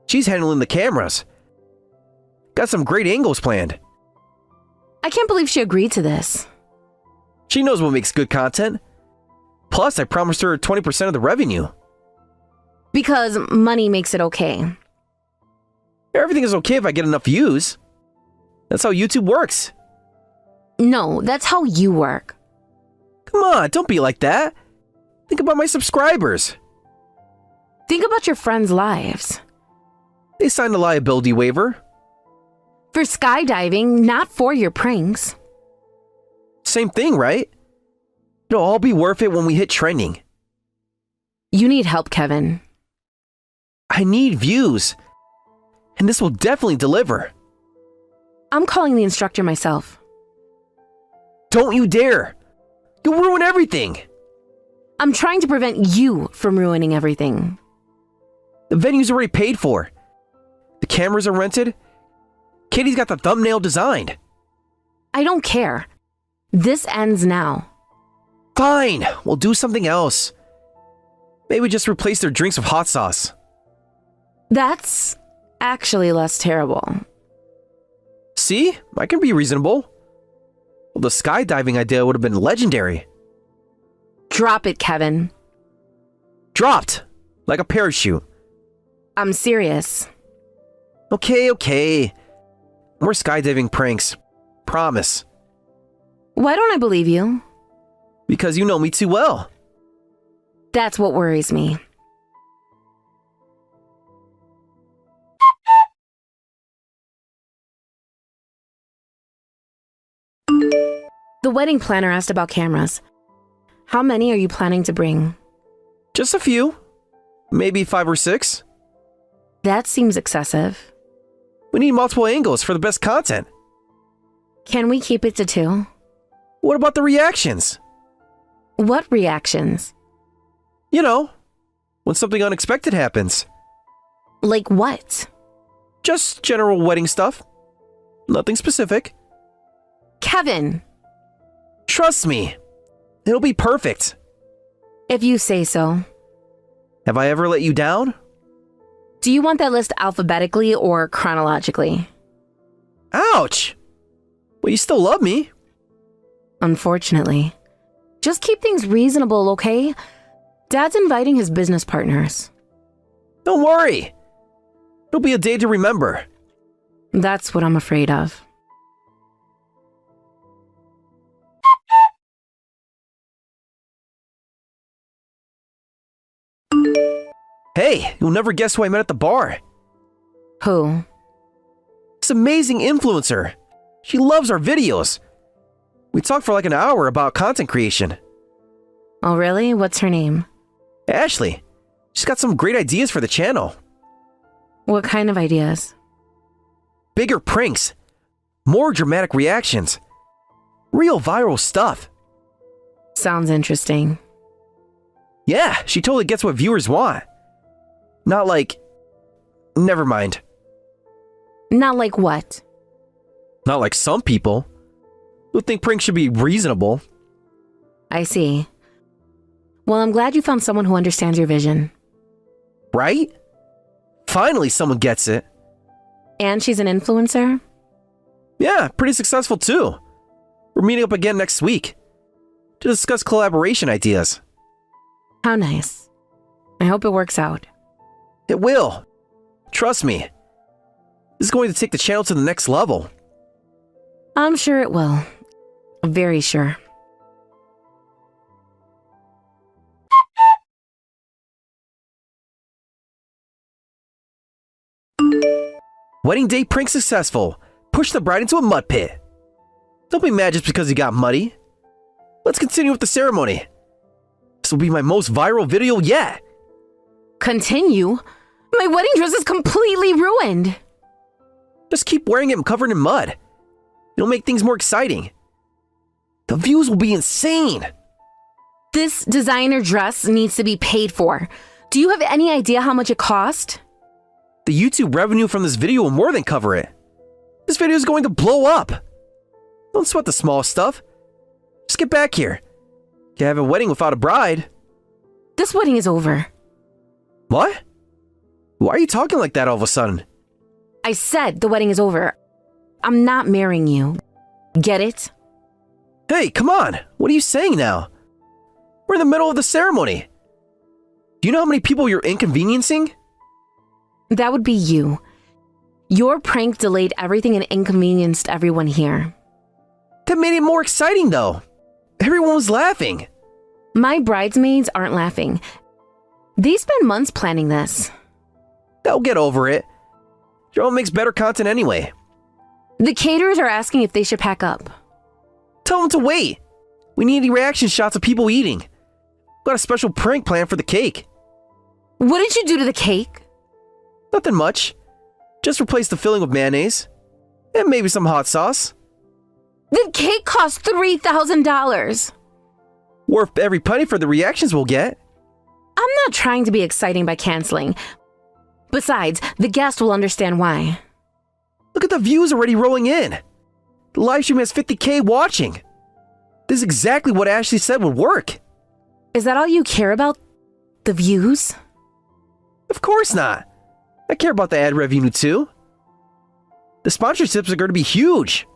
She's handling the cameras. Got some great angles planned. I can't believe she agreed to this. She knows what makes good content. Plus, I promised her 20% of the revenue. Because money makes it okay. Everything is okay if I get enough views. That's how YouTube works. No, that's how you work. Come on, don't be like that. Think about my subscribers. Think about your friends' lives. They signed a liability waiver. For skydiving, not for your pranks. Same thing, right? It'll all be worth it when we hit trending. You need help, Kevin. I need views. And this will definitely deliver. I'm calling the instructor myself. Don't you dare. You'll ruin everything. I'm trying to prevent you from ruining everything. The venue's already paid for. The cameras are rented. Katie's got the thumbnail designed. I don't care. This ends now. Fine, we'll do something else. Maybe just replace their drinks with hot sauce. That's actually less terrible. See? I can be reasonable. Well, the skydiving idea would have been legendary. Drop it, Kevin. Dropped. Like a parachute. I'm serious. Okay. More skydiving pranks. Promise. Why don't I believe you? Because you know me too well. That's what worries me. The wedding planner asked about cameras. How many are you planning to bring? Just a few. Maybe 5 or 6. That seems excessive. We need multiple angles for the best content. Can we keep it to 2? What about the reactions? What reactions? You know, when something unexpected happens. Like what? Just general wedding stuff. Nothing specific. Kevin! Trust me. It'll be perfect. If you say so. Have I ever let you down? Do you want that list alphabetically or chronologically? Ouch! Well, you still love me. Unfortunately. Just keep things reasonable, okay? Dad's inviting his business partners. Don't worry. It'll be a day to remember. That's what I'm afraid of. Hey, you'll never guess who I met at the bar. Who? This amazing influencer. She loves our videos. We talked for like an hour about content creation. Oh, really? What's her name? Ashley. She's got some great ideas for the channel. What kind of ideas? Bigger pranks. More dramatic reactions. Real viral stuff. Sounds interesting. Yeah, she totally gets what viewers want. Not like... Never mind. Not like what? Not like some people who think pranks should be reasonable. I see. Well, I'm glad you found someone who understands your vision. Right? Finally someone gets it. And she's an influencer? Yeah, pretty successful too. We're meeting up again next week to discuss collaboration ideas. How nice. I hope it works out. It will. Trust me. This is going to take the channel to the next level. I'm sure it will. Very sure. Wedding day prank successful. Push the bride into a mud pit. Don't be mad just because you got muddy. Let's continue with the ceremony. This will be my most viral video yet. Continue? My wedding dress is completely ruined. Just keep wearing it covered in mud. It'll make things more exciting. The views will be insane. This designer dress needs to be paid for. Do you have any idea how much it cost? The YouTube revenue from this video will more than cover it. This video is going to blow up. Don't sweat the small stuff. Just get back here. Can't have a wedding without a bride. This wedding is over. What? Why are you talking like that all of a sudden? I said the wedding is over. I'm not marrying you. Get it? Hey, come on. What are you saying now? We're in the middle of the ceremony. Do you know how many people you're inconveniencing? That would be you. Your prank delayed everything and inconvenienced everyone here. That made it more exciting though. Everyone was laughing. My bridesmaids aren't laughing. They spent months planning this. They'll get over it. Your own makes better content anyway. The caterers are asking if they should pack up. Tell them to wait. We need reaction shots of people eating. Got a special prank plan for the cake. What did you do to the cake? Nothing much. Just replace the filling with mayonnaise. And maybe some hot sauce. The cake cost $3,000. Worth every penny for the reactions we'll get. I'm not trying to be exciting by canceling. Besides, the guest will understand why. Look at the views already rolling in. The live stream has 50K watching. This is exactly what Ashley said would work. Is that all you care about? The views? Of course not. I care about the ad revenue too. The sponsorships are going to be huge.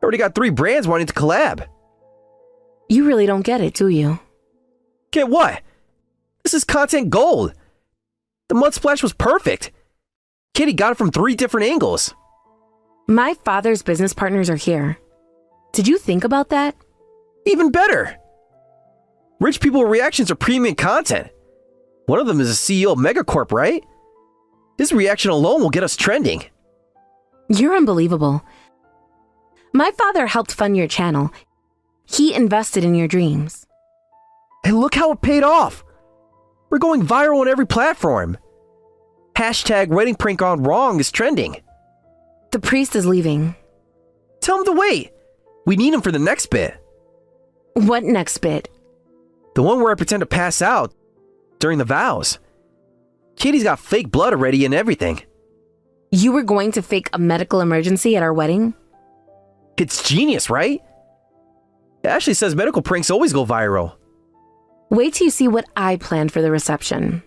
I already got 3 brands wanting to collab. You really don't get it, do you? Get what? This is content gold. The mud splash was perfect. Kitty got it from 3 different angles. My father's business partners are here. Did you think about that? Even better. Rich people reactions are premium content. One of them is a CEO of Megacorp, right? This reaction alone will get us trending. You're unbelievable. My father helped fund your channel. He invested in your dreams. And look how it paid off. We're going viral on every platform. Hashtag wedding prank gone wrong is trending. The priest is leaving. Tell him to wait. We need him for the next bit. What next bit? The one where I pretend to pass out during the vows. Katie's got fake blood already and everything. You were going to fake a medical emergency at our wedding? It's genius, right? Ashley says medical pranks always go viral. Wait till you see what I planned for the reception.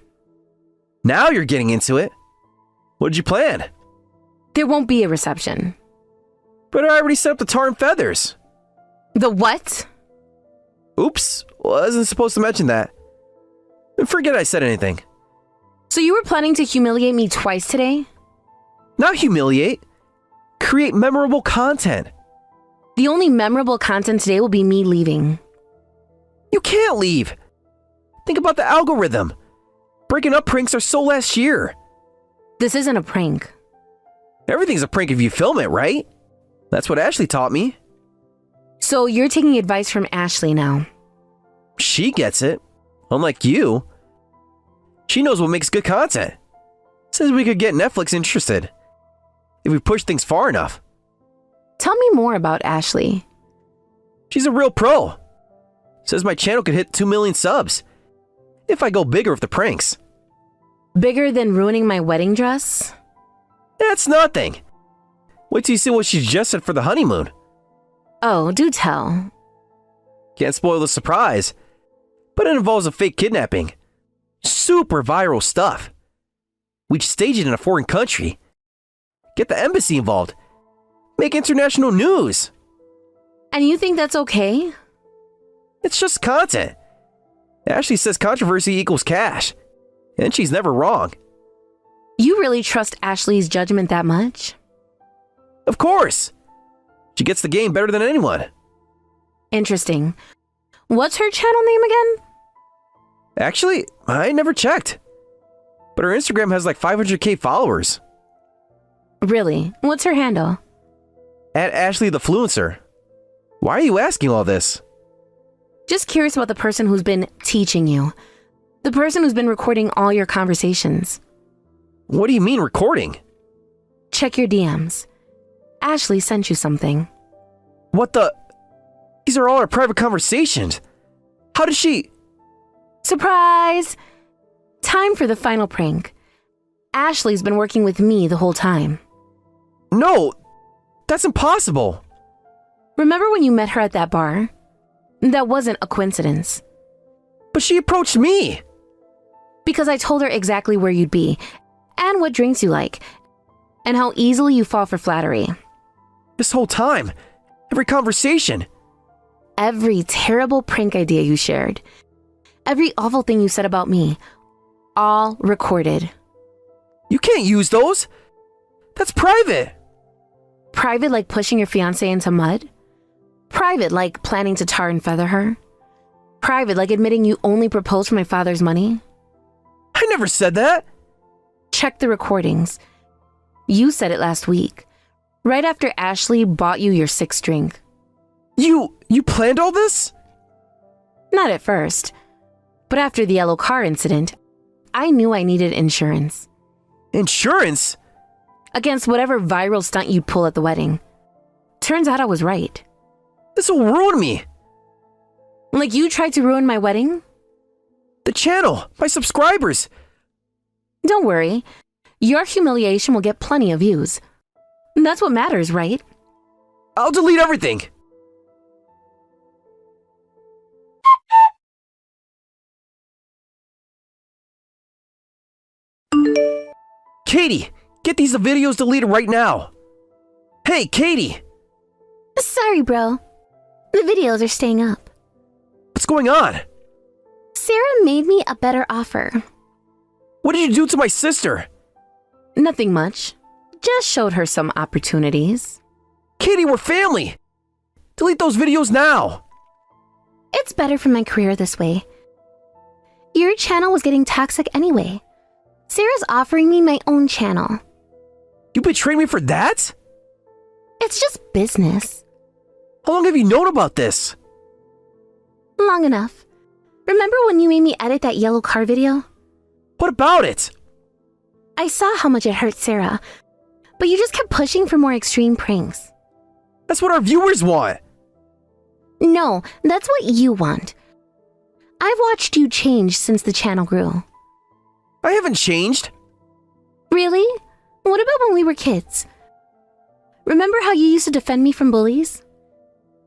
Now you're getting into it. What did you plan? There won't be a reception. But I already set up the tar and feathers. The what? Oops, wasn't supposed to mention that. Forget I said anything. So you were planning to humiliate me twice today? Not humiliate. Create memorable content. The only memorable content today will be me leaving. You can't leave. Think about the algorithm. Breaking up pranks are so last year. This isn't a prank. Everything's a prank if you film it, right? That's what Ashley taught me. So you're taking advice from Ashley now. She gets it. Unlike you. She knows what makes good content. Says we could get Netflix interested. If we push things far enough. Tell me more about Ashley. She's a real pro. Says my channel could hit 2 million subs. If I go bigger with the pranks. Bigger than ruining my wedding dress? That's nothing. Wait till you see what she just said for the honeymoon. Oh, do tell. Can't spoil the surprise. But it involves a fake kidnapping. Super viral stuff. We'd stage it in a foreign country. Get the embassy involved. Make international news. And you think that's okay? It's just content. Ashley says controversy equals cash. And she's never wrong. You really trust Ashley's judgment that much? Of course. She gets the game better than anyone. Interesting. What's her channel name again? Actually, I never checked. But her Instagram has like 500k followers. Really? What's her handle? At Ashley the Fluencer. Why are you asking all this? Just curious about the person who's been teaching you. The person who's been recording all your conversations. What do you mean recording? Check your DMs. Ashley sent you something. What the? These are all our private conversations. How did she? Surprise! Time for the final prank. Ashley's been working with me the whole time. No, that's impossible. Remember when you met her at that bar? That wasn't a coincidence. But she approached me. Because I told her exactly where you'd be, and what drinks you like, and how easily you fall for flattery. This whole time, every conversation. Every terrible prank idea you shared. Every awful thing you said about me. All recorded. You can't use those. That's private. Private like pushing your fiancé into mud? Private like planning to tar and feather her? Private like admitting you only proposed for my father's money? I never said that. Check the recordings. You said it last week, right after Ashley bought you your 6th drink. You planned all this? Not at first, but after the yellow car incident, I knew I needed insurance. Insurance? Against whatever viral stunt you'd pull at the wedding. Turns out I was right. This will ruin me. Like you tried to ruin my wedding? The channel, my subscribers. Don't worry. Your humiliation will get plenty of views. That's what matters, right? I'll delete everything. Katie, get these videos deleted right now. Hey, Katie. Sorry, bro. The videos are staying up. What's going on? Sarah made me a better offer. What did you do to my sister? Nothing much. Just showed her some opportunities. Katie, we're family. Delete those videos now. It's better for my career this way. Your channel was getting toxic anyway. Sarah's offering me my own channel. You betrayed me for that? It's just business. How long have you known about this? Long enough. Remember when you made me edit that yellow car video? What about it? I saw how much it hurt Sarah, but you just kept pushing for more extreme pranks. That's what our viewers want. No, that's what you want. I've watched you change since the channel grew. I haven't changed. Really? What about when we were kids? Remember how you used to defend me from bullies?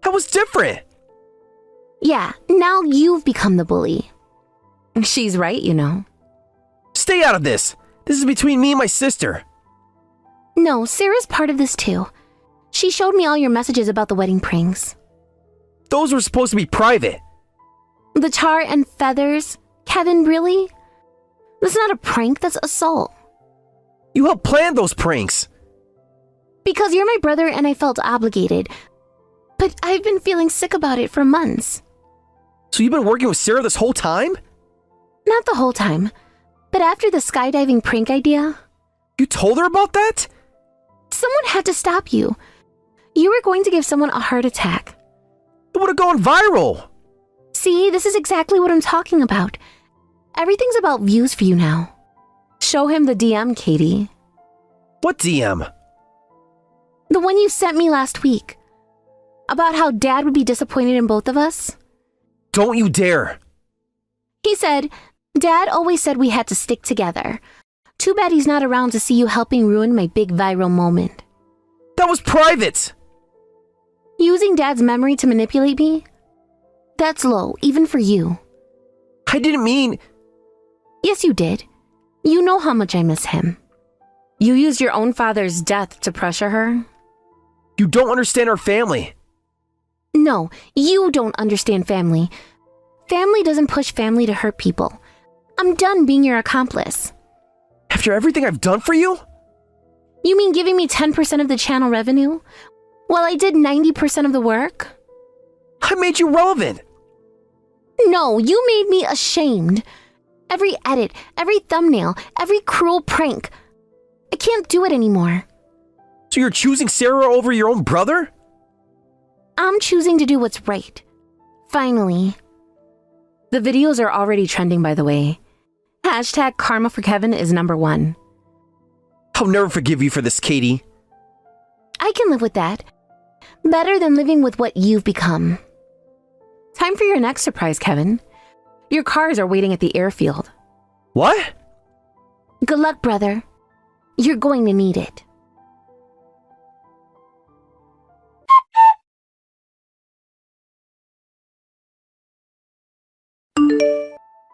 That was different. Yeah, now you've become the bully. She's right, you know. Stay out of this. This is between me and my sister. No, Sarah's part of this too. She showed me all your messages about the wedding pranks. Those were supposed to be private. The tar and feathers? Kevin, really? That's not a prank, that's assault. You helped plan those pranks. Because you're my brother and I felt obligated. But I've been feeling sick about it for months. So you've been working with Sarah this whole time? Not the whole time. But after the skydiving prank idea, You told her about that? someone had to stop you. You were going to give someone a heart attack. It would have gone viral. See, this is exactly what I'm talking about. Everything's about views for you now. Show him the DM, Katie. What DM? The one you sent me last week. About how Dad would be disappointed in both of us. Don't you dare. He said, Dad always said we had to stick together. Too bad he's not around to see you helping ruin my big viral moment. That was private. Using Dad's memory to manipulate me? That's low, even for you. I didn't mean... Yes, you did. You know how much I miss him. You used your own father's death to pressure her? You don't understand our family. No, you don't understand family. Family doesn't push family to hurt people. I'm done being your accomplice. After everything I've done for you? You mean giving me 10% of the channel revenue? While I did 90% of the work? I made you relevant. No, you made me ashamed. Every edit, every thumbnail, every cruel prank. I can't do it anymore. So you're choosing Sarah over your own brother? I'm choosing to do what's right. Finally. The videos are already trending, by the way. Hashtag Karma for Kevin is #1. I'll never forgive you for this, Katie. I can live with that. Better than living with what you've become. Time for your next surprise, Kevin. Your cars are waiting at the airfield. What? Good luck, brother. You're going to need it.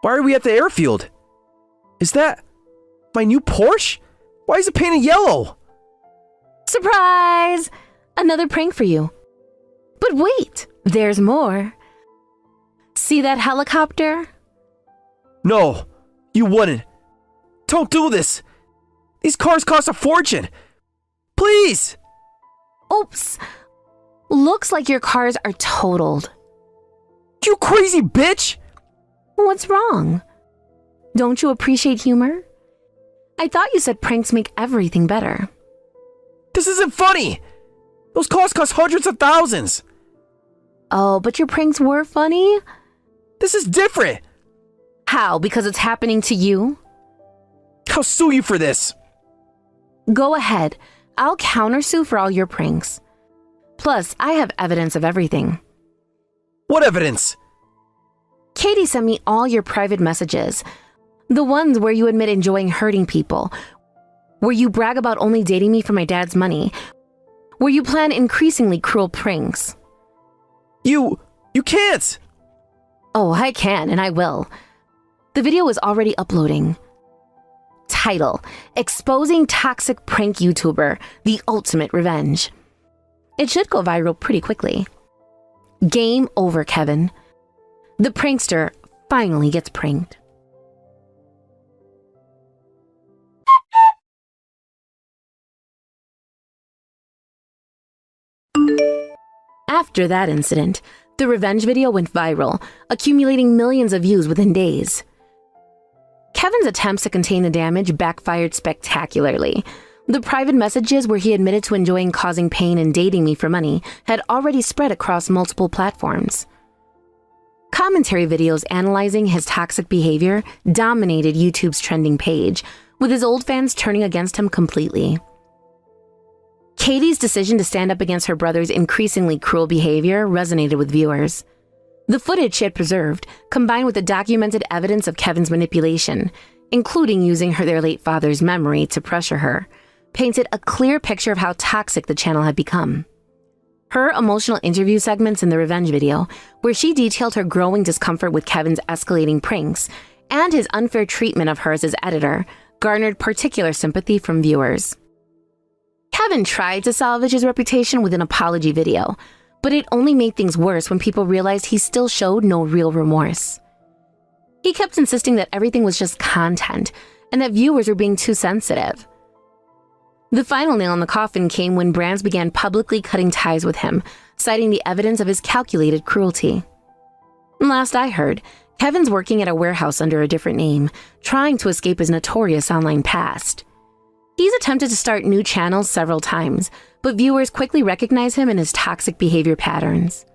Why are we at the airfield? Is that my new Porsche? Why is it painted yellow? Surprise! Another prank for you. But wait, there's more. See that helicopter? No, you wouldn't. Don't do this. These cars cost a fortune. Please. Oops. Looks like your cars are totaled. You crazy bitch. What's wrong? Don't you appreciate humor? I thought you said pranks make everything better. This isn't funny. Those cars cost hundreds of thousands. Oh, but your pranks were funny? This is different. How? Because it's happening to you? I'll sue you for this. Go ahead. I'll countersue for all your pranks. Plus, I have evidence of everything. What evidence? Katie sent me all your private messages. The ones where you admit enjoying hurting people. Where you brag about only dating me for my dad's money. Where you plan increasingly cruel pranks. You can't. Oh, I can and I will. The video is already uploading. Title: Exposing Toxic Prank YouTuber, The Ultimate Revenge. It should go viral pretty quickly. Game over, Kevin. The prankster finally gets pranked. After that incident, the revenge video went viral, accumulating millions of views within days. Kevin's attempts to contain the damage backfired spectacularly. The private messages where he admitted to enjoying causing pain and dating me for money had already spread across multiple platforms. Commentary videos analyzing his toxic behavior dominated YouTube's trending page, with his old fans turning against him completely. Katie's decision to stand up against her brother's increasingly cruel behavior resonated with viewers. The footage she had preserved, combined with the documented evidence of Kevin's manipulation, including using their late father's memory to pressure her, painted a clear picture of how toxic the channel had become. Her emotional interview segments in the revenge video, where she detailed her growing discomfort with Kevin's escalating pranks and his unfair treatment of her as his editor, garnered particular sympathy from viewers. Kevin tried to salvage his reputation with an apology video, but it only made things worse when people realized he still showed no real remorse. He kept insisting that everything was just content and that viewers were being too sensitive. The final nail in the coffin came when brands began publicly cutting ties with him, citing the evidence of his calculated cruelty. Last I heard, Kevin's working at a warehouse under a different name, trying to escape his notorious online past. He's attempted to start new channels several times, but viewers quickly recognize him and his toxic behavior patterns.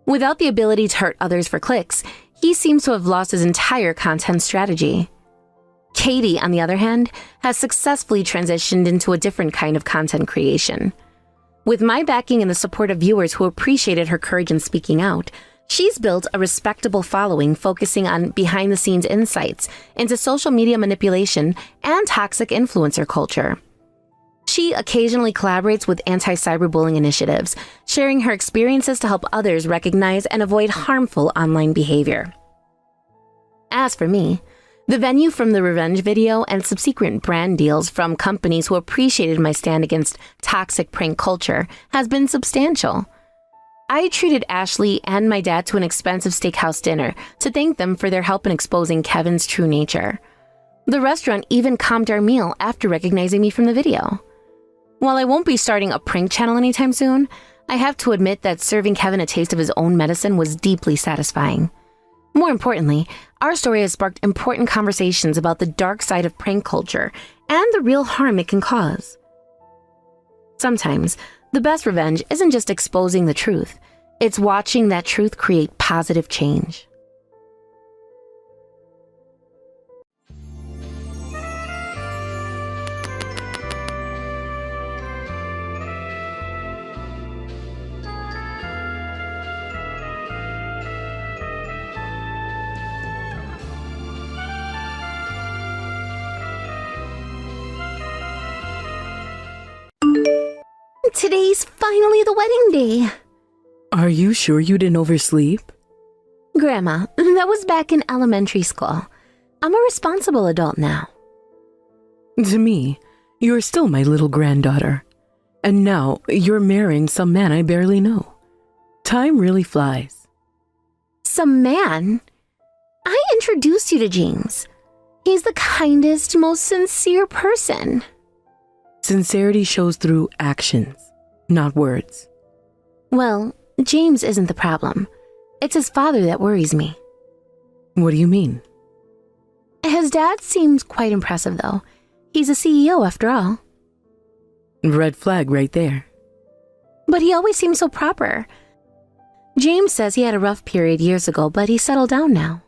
Without the ability to hurt others for clicks, he seems to have lost his entire content strategy. Katie, on the other hand, has successfully transitioned into a different kind of content creation. With my backing and the support of viewers who appreciated her courage in speaking out, she's built a respectable following focusing on behind-the-scenes insights into social media manipulation and toxic influencer culture. She occasionally collaborates with anti-cyberbullying initiatives, sharing her experiences to help others recognize and avoid harmful online behavior. As for me, The venue from the revenge video and subsequent brand deals from companies who appreciated my stand against toxic prank culture has been substantial. I treated Ashley and my dad to an expensive steakhouse dinner to thank them for their help in exposing Kevin's true nature. The restaurant even comped our meal after recognizing me from the video. While I won't be starting a prank channel anytime soon, I have to admit that serving Kevin a taste of his own medicine was deeply satisfying. More importantly, our story has sparked important conversations about the dark side of prank culture and the real harm it can cause. Sometimes, the best revenge isn't just exposing the truth, it's watching that truth create positive change. Today's finally the wedding day. Are you sure you didn't oversleep? Grandma, that was back in elementary school. I'm a responsible adult now. To me, you're still my little granddaughter. And now you're marrying some man I barely know. Time really flies. Some man? I introduced you to James. He's the kindest, most sincere person. Sincerity shows through actions, not words. Well, James isn't the problem. It's his father that worries me. What do you mean? His dad seems quite impressive, though. He's a CEO after all. Red flag right there. But he always seems so proper. James says he had a rough period years ago, but he's settled down now.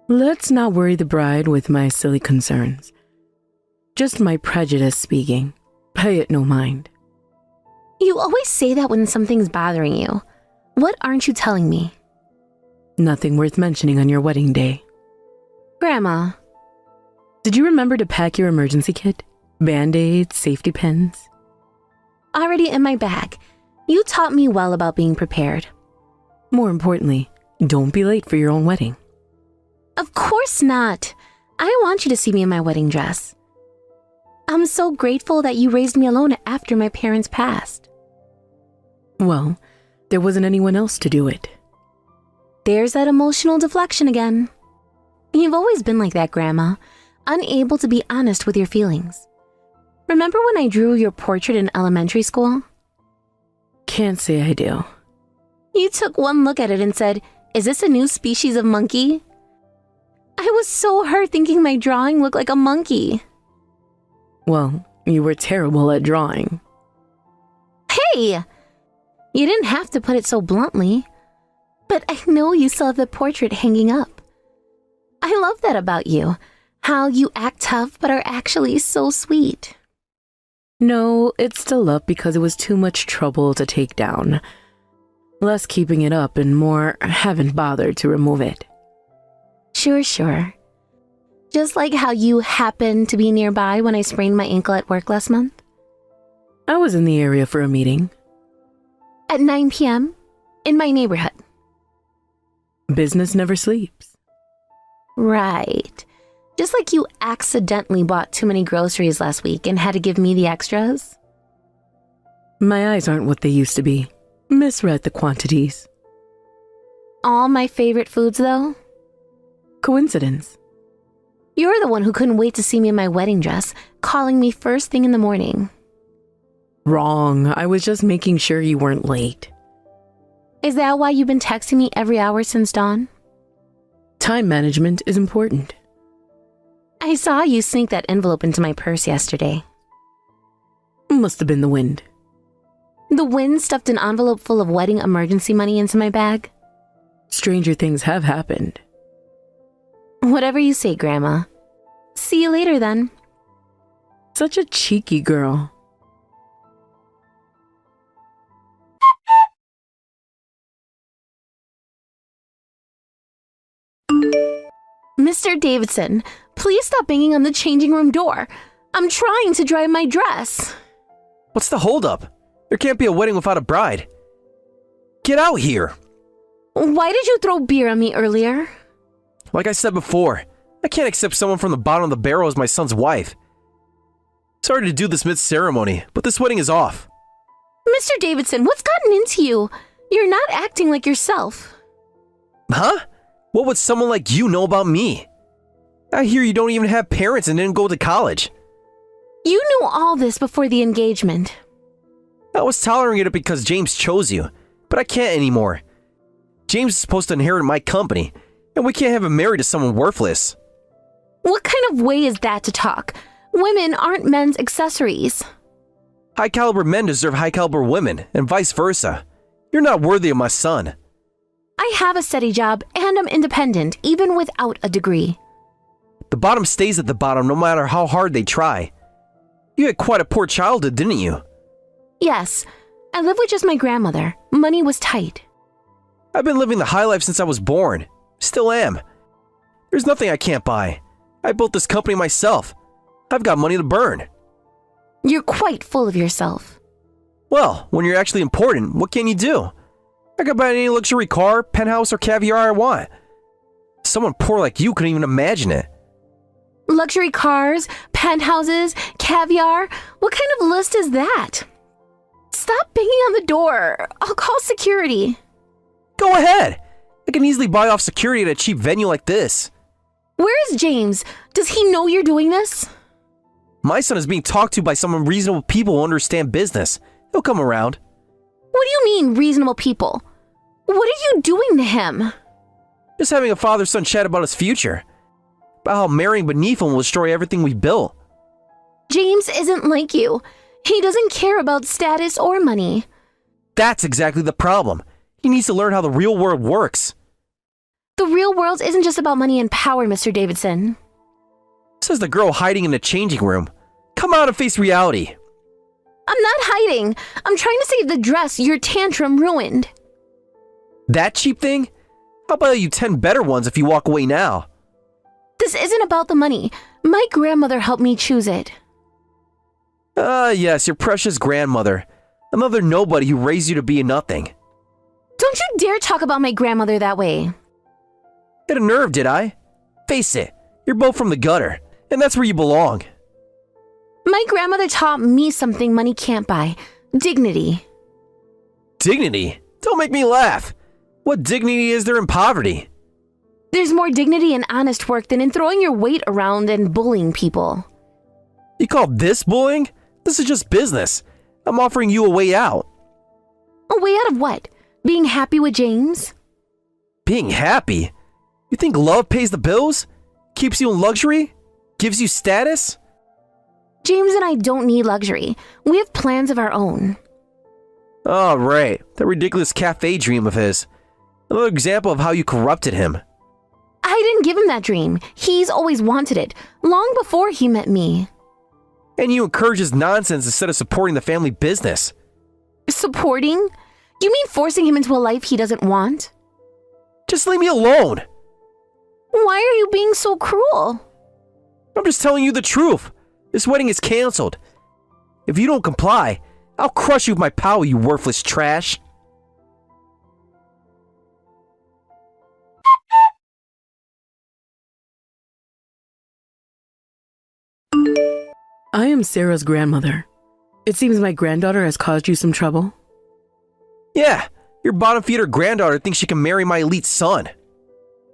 Let's not worry the bride with my silly concerns. Just my prejudice speaking. Pay it no mind. You always say that when something's bothering you. What aren't you telling me? Nothing worth mentioning on your wedding day. Grandma. Did you remember to pack your emergency kit? Band-aids, safety pins? Already in my bag. You taught me well about being prepared. More importantly, don't be late for your own wedding. Of course not. I want you to see me in my wedding dress. I'm so grateful that you raised me alone after my parents passed. Well, there wasn't anyone else to do it. There's that emotional deflection again. You've always been like that, Grandma, unable to be honest with your feelings. Remember when I drew your portrait in elementary school? Can't say I do. You took one look at it and said, "Is this a new species of monkey?" I was so hurt thinking my drawing looked like a monkey. Well, you were terrible at drawing. Hey! You didn't have to put it so bluntly. But I know you still have the portrait hanging up. I love that about you. How you act tough but are actually so sweet. No, it's still up because it was too much trouble to take down. Less keeping it up and more haven't bothered to remove it. Sure. Just like how you happened to be nearby when I sprained my ankle at work last month. I was in the area for a meeting. At 9 p.m. in my neighborhood. Business never sleeps. Right. Just like you accidentally bought too many groceries last week and had to give me the extras. My eyes aren't what they used to be. Misread the quantities. All my favorite foods, though? Coincidence. You're the one who couldn't wait to see me in my wedding dress, calling me first thing in the morning. Wrong. I was just making sure you weren't late. Is that why you've been texting me every hour since dawn? Time management is important. I saw you sneak that envelope into my purse yesterday. Must have been the wind. The wind stuffed an envelope full of wedding emergency money into my bag? Stranger things have happened. Whatever you say, Grandma. See you later, then. Such a cheeky girl. Mr. Davidson, please stop banging on the changing room door. I'm trying to dry my dress. What's the holdup? There can't be a wedding without a bride. Get out here! Why did you throw beer on me earlier? Like I said before, I can't accept someone from the bottom of the barrel as my son's wife. Sorry to do this mid-ceremony, but this wedding is off. Mr. Davidson, what's gotten into you? You're not acting like yourself. Huh? What would someone like you know about me? I hear you don't even have parents and didn't go to college. You knew all this before the engagement. I was tolerating it because James chose you, but I can't anymore. James is supposed to inherit my company, and we can't have him married to someone worthless. What kind of way is that to talk? Women aren't men's accessories. High-caliber men deserve high-caliber women, and vice versa. You're not worthy of my son. I have a steady job, and I'm independent, even without a degree. The bottom stays at the bottom no matter how hard they try. You had quite a poor childhood, didn't you? Yes, I lived with just my grandmother. Money was tight. I've been living the high life since I was born. Still am. There's nothing I can't buy. I built this company myself. I've got money to burn. You're quite full of yourself. Well, when you're actually important, what can you do? I could buy any luxury car, penthouse, or caviar I want. Someone poor like you couldn't even imagine it. Luxury cars, penthouses, caviar. What kind of list is that? Stop banging on the door. I'll call security. Go ahead. I can easily buy off security at a cheap venue like this. Where is James? Does he know you're doing this? My son is being talked to by some reasonable people who understand business. He'll come around. What do you mean, reasonable people? What are you doing to him? Just having a father-son chat about his future. About how marrying beneath him will destroy everything we built. James isn't like you. He doesn't care about status or money. That's exactly the problem. He needs to learn how the real world works. The real world isn't just about money and power, Mr. Davidson. Says the girl hiding in the changing room. Come out and face reality. I'm not hiding. I'm trying to save the dress your tantrum ruined. That cheap thing? I'll buy you 10 better ones if you walk away now. This isn't about the money. My grandmother helped me choose it. Yes, your precious grandmother. Another nobody who raised you to be a nothing. Don't you dare talk about my grandmother that way. Hit a nerve, did I? Face it, you're both from the gutter, and that's where you belong. My grandmother taught me something money can't buy. Dignity. Dignity? Don't make me laugh. What dignity is there in poverty? There's more dignity in honest work than in throwing your weight around and bullying people. You call this bullying? This is just business. I'm offering you a way out. A way out of what? Being happy with James? Being happy? You think love pays the bills? Keeps you in luxury? Gives you status? James and I don't need luxury. We have plans of our own. Oh, right. That ridiculous cafe dream of his. Another example of how you corrupted him. I didn't give him that dream. He's always wanted it, long before he met me. And you encourage his nonsense instead of supporting the family business. Supporting? You mean forcing him into a life he doesn't want? Just leave me alone. Why are you being so cruel? I'm just telling you the truth. This wedding is canceled. If you don't comply, I'll crush you with my power, you worthless trash. I am Sarah's grandmother. It seems my granddaughter has caused you some trouble. Yeah, your bottom feeder granddaughter thinks she can marry my elite son.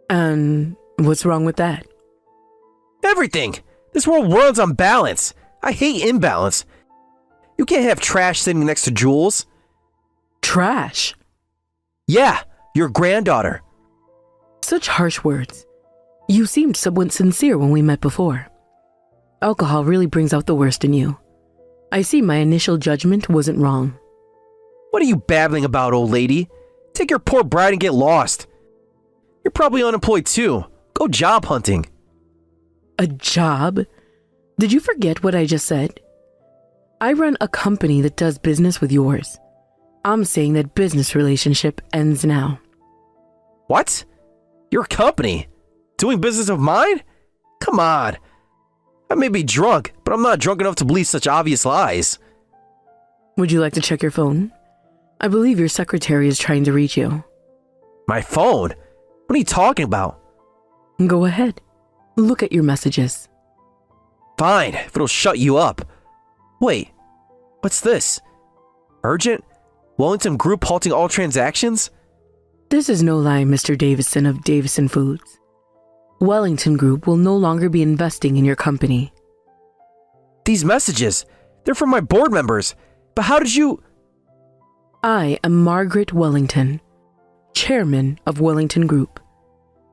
And what's wrong with that? Everything. This world runs on balance. I hate imbalance. You can't have trash sitting next to Jules. Trash? Yeah, your granddaughter. Such harsh words. You seemed somewhat sincere when we met before. Alcohol really brings out the worst in you. I see my initial judgment wasn't wrong. What are you babbling about, old lady? Take your poor bride and get lost. You're probably unemployed too. Go job hunting. A job? Did you forget what I just said? I run a company that does business with yours. I'm saying that business relationship ends now. What? Your company? Doing business of mine? Come on. I may be drunk, but I'm not drunk enough to believe such obvious lies. Would you like to check your phone? I believe your secretary is trying to reach you. My phone? What are you talking about? Go ahead. Look at your messages. Fine, if it'll shut you up. Wait, what's this? Urgent? Wellington Group halting all transactions? This is no lie, Mr. Davison of Davison Foods. Wellington Group will no longer be investing in your company. These messages, they're from my board members. But how did you... I am Margaret Wellington, chairman of Wellington Group.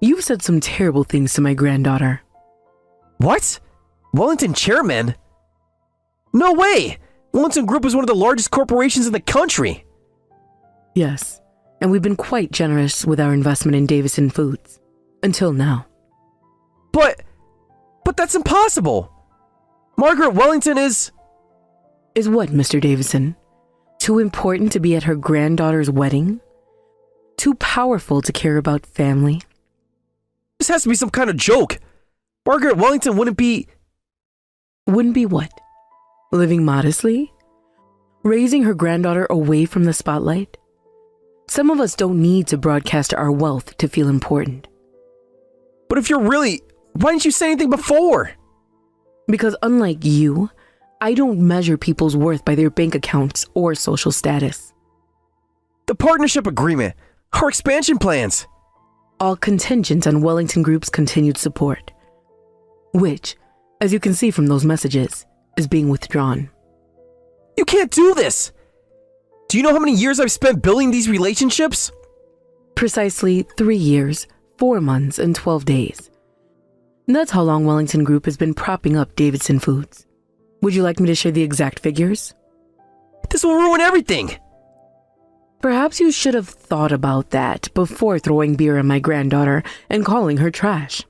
You've said some terrible things to my granddaughter. What? Wellington chairman? No way! Wellington Group is one of the largest corporations in the country. Yes, and we've been quite generous with our investment in Davison Foods. Until now. But that's impossible! Margaret Wellington is... Is what, Mr. Davison? Too important to be at her granddaughter's wedding? Too powerful to care about family? This has to be some kind of joke. Margaret Wellington wouldn't be... Wouldn't be what? Living modestly? Raising her granddaughter away from the spotlight? Some of us don't need to broadcast our wealth to feel important. But if you're really... Why didn't you say anything before? Because unlike you, I don't measure people's worth by their bank accounts or social status. The partnership agreement, our expansion plans. All contingent on Wellington Group's continued support, which, as you can see from those messages, is being withdrawn. You can't do this! Do you know how many years I've spent building these relationships? Precisely 3 years, 4 months, and 12 days. That's how long Wellington Group has been propping up Davidson Foods. Would you like me to share the exact figures? This will ruin everything! Perhaps you should have thought about that before throwing beer at my granddaughter and calling her trash.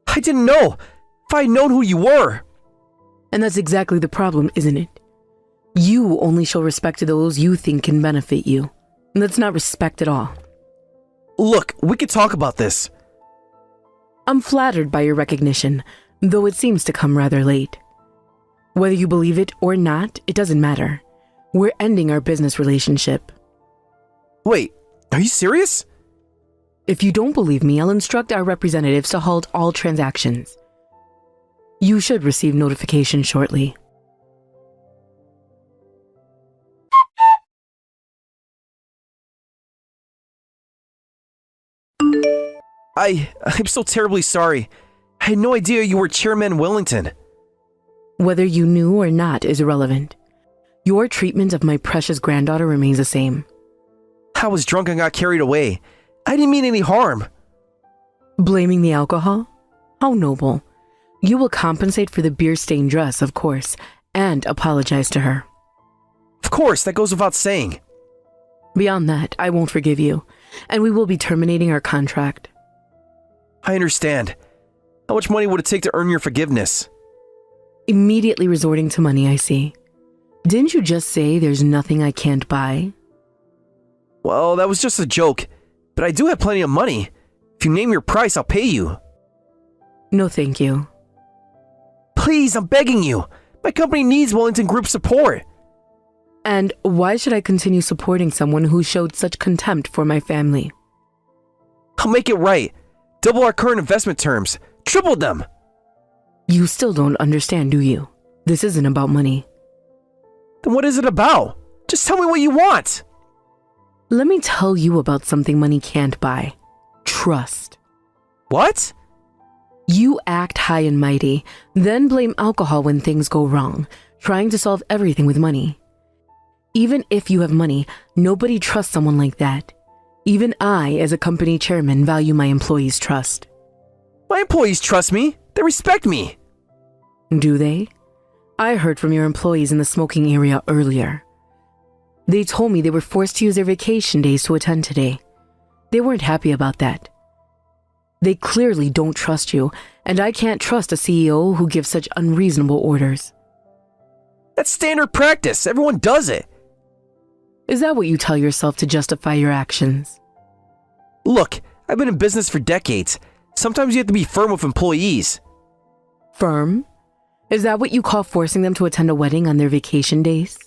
I didn't know! If I had known who you were! And that's exactly the problem, isn't it? You only show respect to those you think can benefit you. And that's not respect at all. Look, we could talk about this. I'm flattered by your recognition, though it seems to come rather late. Whether you believe it or not, it doesn't matter. We're ending our business relationship. Wait, are you serious? If you don't believe me, I'll instruct our representatives to halt all transactions. You should receive notification shortly. I'm so terribly sorry. I had no idea you were Chairman Wellington. Whether you knew or not is irrelevant. Your treatment of my precious granddaughter remains the same. I was drunk and got carried away. I didn't mean any harm. Blaming the alcohol? How noble. You will compensate for the beer-stained dress, of course, and apologize to her. Of course, that goes without saying. Beyond that, I won't forgive you, and we will be terminating our contract. I understand. How much money would it take to earn your forgiveness? Immediately resorting to money, I see. Didn't you just say there's nothing I can't buy? Well, that was just a joke, but I do have plenty of money. If you name your price, I'll pay you. No, thank you. Please, I'm begging you. My company needs Wellington Group support. And why should I continue supporting someone who showed such contempt for my family? I'll make it right. Double our current investment terms. Triple them. You still don't understand, do you? This isn't about money. Then what is it about? Just tell me what you want. Let me tell you about something money can't buy. Trust. What? You act high and mighty, then blame alcohol when things go wrong, trying to solve everything with money. Even if you have money, nobody trusts someone like that. Even I, as a company chairman, value my employees' trust. My employees trust me. They respect me. Do they? I heard from your employees in the smoking area earlier. They told me they were forced to use their vacation days to attend today. They weren't happy about that. They clearly don't trust you, and I can't trust a CEO who gives such unreasonable orders. That's standard practice. Everyone does it. Is that what you tell yourself to justify your actions? Look, I've been in business for decades. Sometimes you have to be firm with employees. Firm? Is that what you call forcing them to attend a wedding on their vacation days?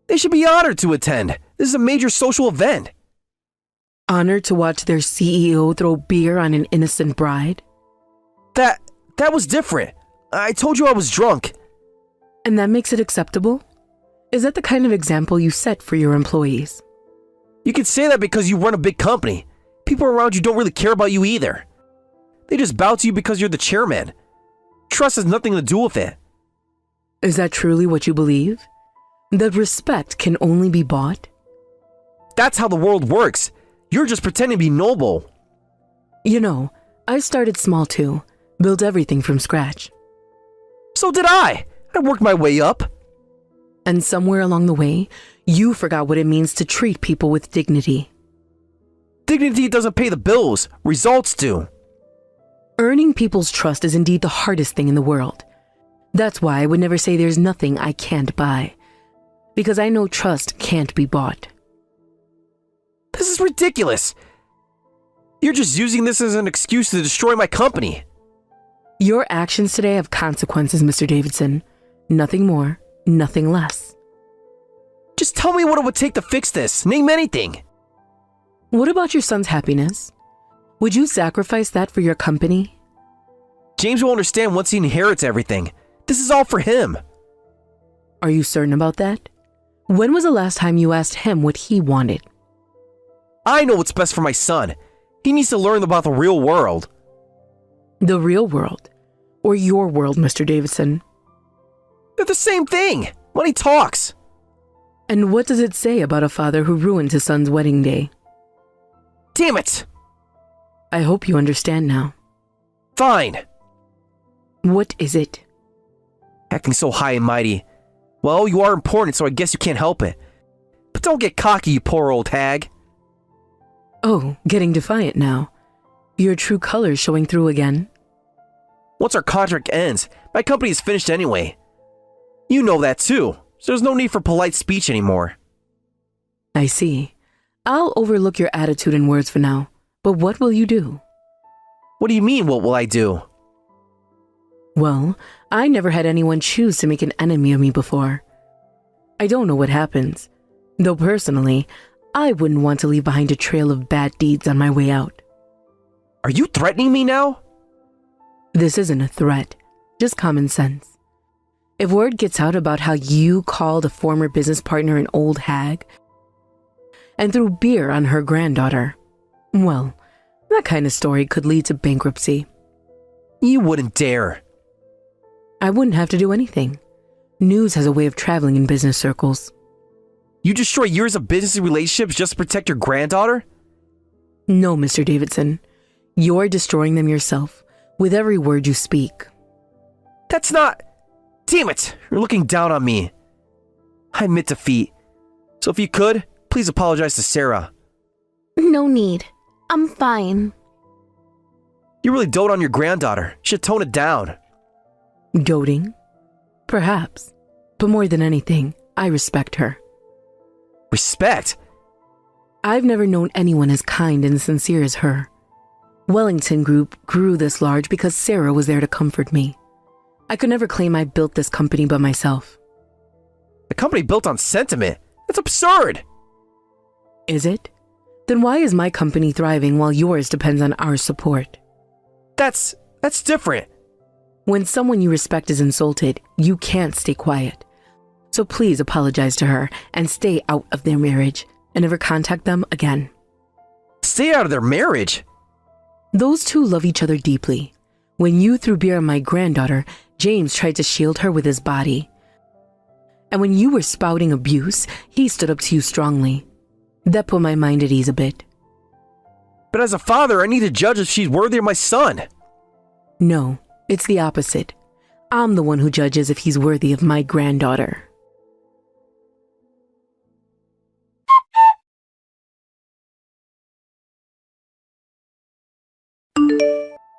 They should be honored to attend. This is a major social event. Honored to watch their CEO throw beer on an innocent bride? That was different. I told you I was drunk. And that makes it acceptable? Is that the kind of example you set for your employees? You can say that because you run a big company. People around you don't really care about you either. They just bow to you because you're the chairman. Trust has nothing to do with it. Is that truly what you believe? That respect can only be bought? That's how the world works. You're just pretending to be noble. You know, I started small too. Built everything from scratch. So did I. I worked my way up. And somewhere along the way, you forgot what it means to treat people with dignity. Dignity doesn't pay the bills. Results do. Earning people's trust is indeed the hardest thing in the world. That's why I would never say there's nothing I can't buy. Because I know trust can't be bought. This is ridiculous. You're just using this as an excuse to destroy my company. Your actions today have consequences, Mr. Davidson. Nothing more, nothing less. Just tell me what it would take to fix this. Name anything. What about your son's happiness? Would you sacrifice that for your company? James will understand once he inherits everything. This is all for him. Are you certain about that? When was the last time you asked him what he wanted? I know what's best for my son. He needs to learn about the real world. The real world? Or your world, Mr. Davidson? They're the same thing. Money talks. And what does it say about a father who ruined his son's wedding day? Damn it! I hope you understand now. Fine. What is it? Acting so high and mighty. Well, you are important, so I guess you can't help it. But don't get cocky, you poor old hag. Oh, getting defiant now. Your true colors showing through again. Once our contract ends, my company is finished anyway. You know that too, so there's no need for polite speech anymore. I see. I'll overlook your attitude and words for now, but what will you do? What do you mean, what will I do? Well, I never had anyone choose to make an enemy of me before. I don't know what happens, though personally, I wouldn't want to leave behind a trail of bad deeds on my way out. Are you threatening me now? This isn't a threat, just common sense. If word gets out about how you called a former business partner an old hag and threw beer on her granddaughter, well, that kind of story could lead to bankruptcy. You wouldn't dare. I wouldn't have to do anything. News has a way of traveling in business circles. You destroy years of business relationships just to protect your granddaughter? No, Mr. Davidson. You're destroying them yourself with every word you speak. That's not... Damn it! You're looking down on me. I admit defeat. So if you could, please apologize to Sarah. No need. I'm fine. You really dote on your granddaughter. You should tone it down. Doting? Perhaps. But more than anything, I respect her. Respect? I've never known anyone as kind and sincere as her. Wellington Group grew this large because Sarah was there to comfort me. I could never claim I built this company by myself. A company built on sentiment? That's absurd! Is it? Then why is my company thriving while yours depends on our support? That's different. When someone you respect is insulted, you can't stay quiet. So please apologize to her and stay out of their marriage and never contact them again. Stay out of their marriage? Those two love each other deeply. When you threw beer on my granddaughter, James tried to shield her with his body. And when you were spouting abuse, he stood up to you strongly. That put my mind at ease a bit. But as a father, I need to judge if she's worthy of my son. No, it's the opposite. I'm the one who judges if he's worthy of my granddaughter.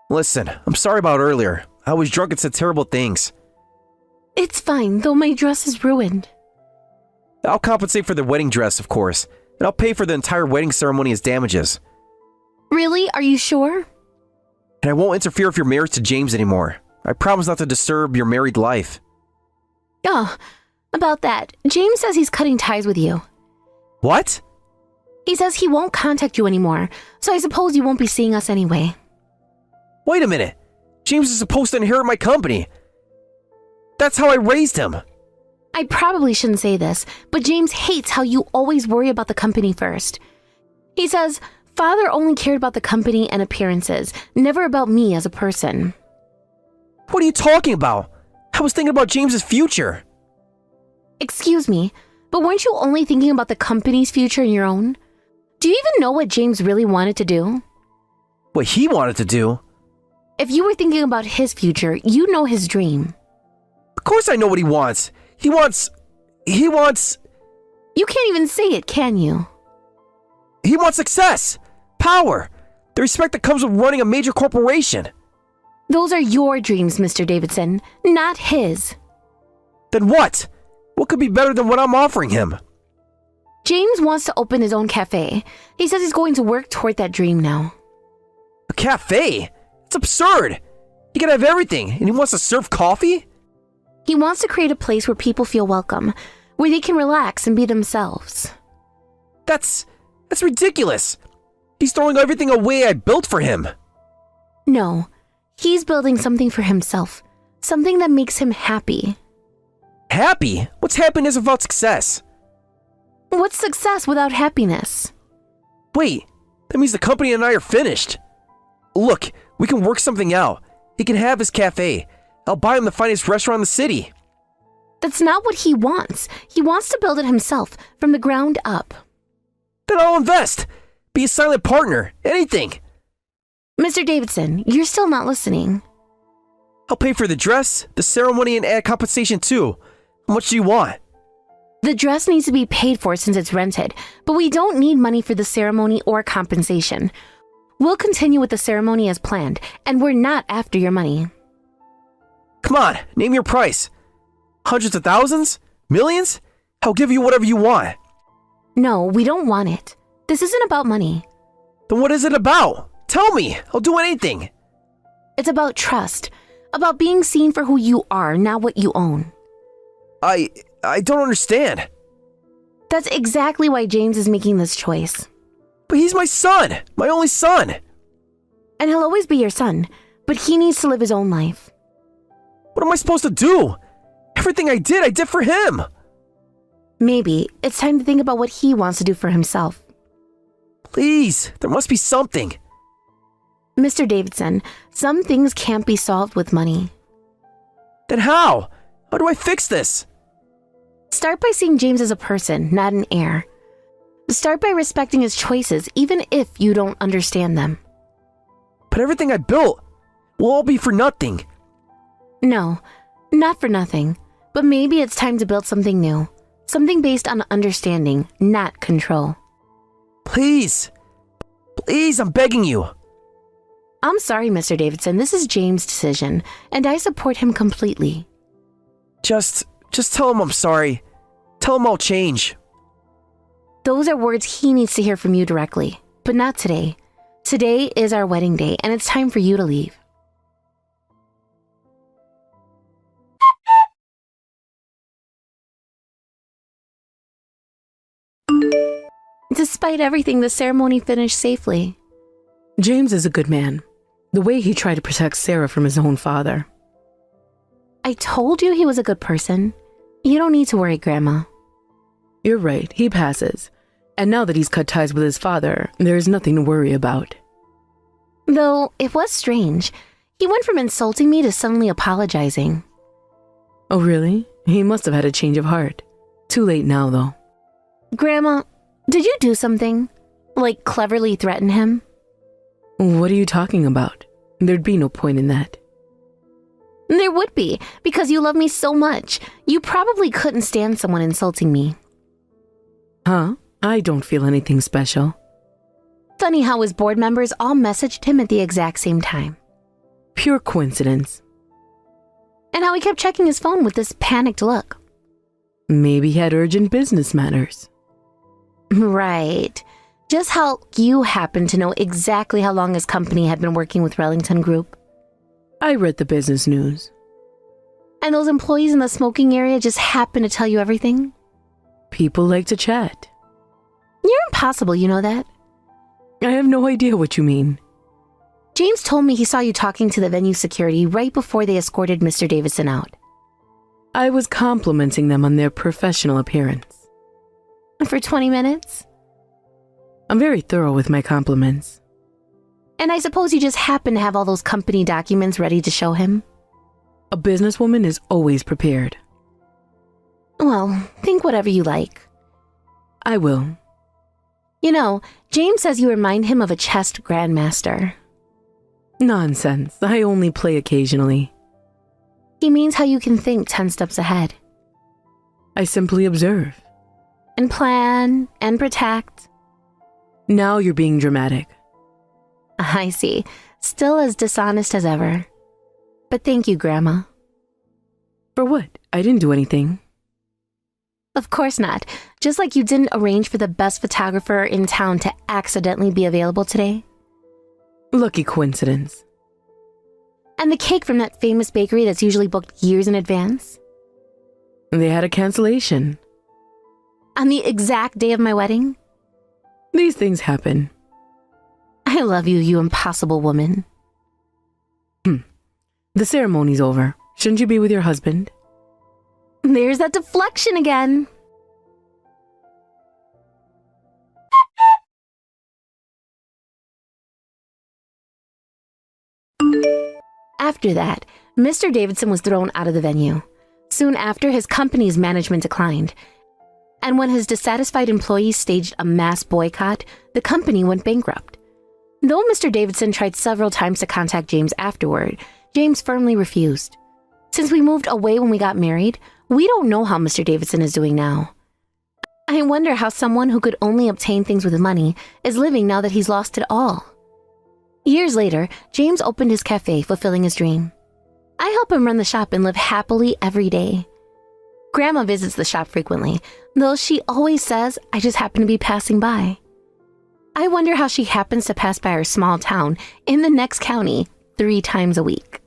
Listen, I'm sorry about earlier. I was drunk and said terrible things. It's fine, though my dress is ruined. I'll compensate for the wedding dress, of course, and I'll pay for the entire wedding ceremony as damages. Really? Are you sure? And I won't interfere with your marriage to James anymore. I promise not to disturb your married life. Oh, about that. James says he's cutting ties with you. What? He says he won't contact you anymore, so I suppose you won't be seeing us anyway. Wait a minute. James is supposed to inherit my company. That's how I raised him. I probably shouldn't say this, but James hates how you always worry about the company first. He says, Father only cared about the company and appearances, never about me as a person. What are you talking about? I was thinking about James's future. Excuse me, but weren't you only thinking about the company's future and your own? Do you even know what James really wanted to do? What he wanted to do? If you were thinking about his future, you know his dream. Of course I know what he wants. He wants... You can't even say it, can you? He wants success, power, the respect that comes with running a major corporation. Those are your dreams, Mr. Davidson, not his. Then what? What could be better than what I'm offering him? James wants to open his own cafe. He says he's going to work toward that dream now. A cafe? It's absurd. He can have everything, and he wants to serve coffee? He wants to create a place where people feel welcome, where they can relax and be themselves. That's ridiculous. He's throwing everything away I built for him. No, he's building something for himself, something that makes him happy. Happy? What's happiness without success? What's success without happiness? Wait, that means the company and I are finished. Look, we can work something out. He can have his cafe. I'll buy him the finest restaurant in the city. That's not what he wants. He wants to build it himself, from the ground up. Then I'll invest. Be a silent partner. Anything. Mr. Davidson, you're still not listening. I'll pay for the dress, the ceremony, and add compensation too. How much do you want? The dress needs to be paid for since it's rented, but we don't need money for the ceremony or compensation. We'll continue with the ceremony as planned, and we're not after your money. Come on, name your price. Hundreds of thousands? Millions? I'll give you whatever you want. No, we don't want it. This isn't about money. Then what is it about? Tell me. I'll do anything. It's about trust. About being seen for who you are, not what you own. I don't understand. That's exactly why James is making this choice. But he's my son. My only son. And he'll always be your son, but he needs to live his own life. What am I supposed to do? Everything I did for him. Maybe it's time to think about what he wants to do for himself. Please, there must be something. Mr. Davidson, some things can't be solved with money. Then how? How do I fix this? Start by seeing James as a person, not an heir. Start by respecting his choices, even if you don't understand them. But everything I built will all be for nothing. No, not for nothing. But maybe it's time to build something new. Something based on understanding, not control. Please. Please, I'm begging you. I'm sorry, Mr. Davidson. This is James' decision, and I support him completely. Just tell him I'm sorry. Tell him I'll change. Those are words he needs to hear from you directly, but not today. Today is our wedding day, and it's time for you to leave. Despite everything, the ceremony finished safely. James is a good man. The way he tried to protect Sarah from his own father. I told you he was a good person. You don't need to worry, Grandma. You're right, he passes. And now that he's cut ties with his father, there's nothing to worry about. Though, it was strange. He went from insulting me to suddenly apologizing. Oh really? He must have had a change of heart. Too late now, though. Grandma, did you do something? Like cleverly threaten him? What are you talking about? There'd be no point in that. There would be, because you love me so much. You probably couldn't stand someone insulting me. Huh? I don't feel anything special. Funny how his board members all messaged him at the exact same time. Pure coincidence. And how he kept checking his phone with this panicked look. Maybe he had urgent business matters. Right. Just how you happen to know exactly how long his company had been working with Rellington Group. I read the business news. And those employees in the smoking area just happen to tell you everything? People like to chat. You're impossible, you know that? I have no idea what you mean. James told me he saw you talking to the venue security right before they escorted Mr. Davidson out. I was complimenting them on their professional appearance. For 20 minutes? I'm very thorough with my compliments. And I suppose you just happen to have all those company documents ready to show him? A businesswoman is always prepared. Well, think whatever you like. I will. You know, James says you remind him of a chess grandmaster. Nonsense. I only play occasionally. He means how you can think 10 steps ahead. I simply observe. And plan, and protect. Now you're being dramatic. I see. Still as dishonest as ever. But thank you, Grandma. For what? I didn't do anything. Of course not. Just like you didn't arrange for the best photographer in town to accidentally be available today. Lucky coincidence. And the cake from that famous bakery that's usually booked years in advance. They had a cancellation. On the exact day of my wedding. These things happen. I love you, you impossible woman. The ceremony's over. Shouldn't you be with your husband? There's that deflection again. After that, Mr. Davidson was thrown out of the venue. Soon after, his company's management declined. And when his dissatisfied employees staged a mass boycott, the company went bankrupt. Though Mr. Davidson tried several times to contact James afterward, James firmly refused. Since we moved away when we got married, we don't know how Mr. Davidson is doing now. I wonder how someone who could only obtain things with money is living now that he's lost it all. Years later, James opened his cafe, fulfilling his dream. I help him run the shop and live happily every day. Grandma visits the shop frequently, though she always says I just happen to be passing by. I wonder how she happens to pass by our small town in the next county 3 times a week.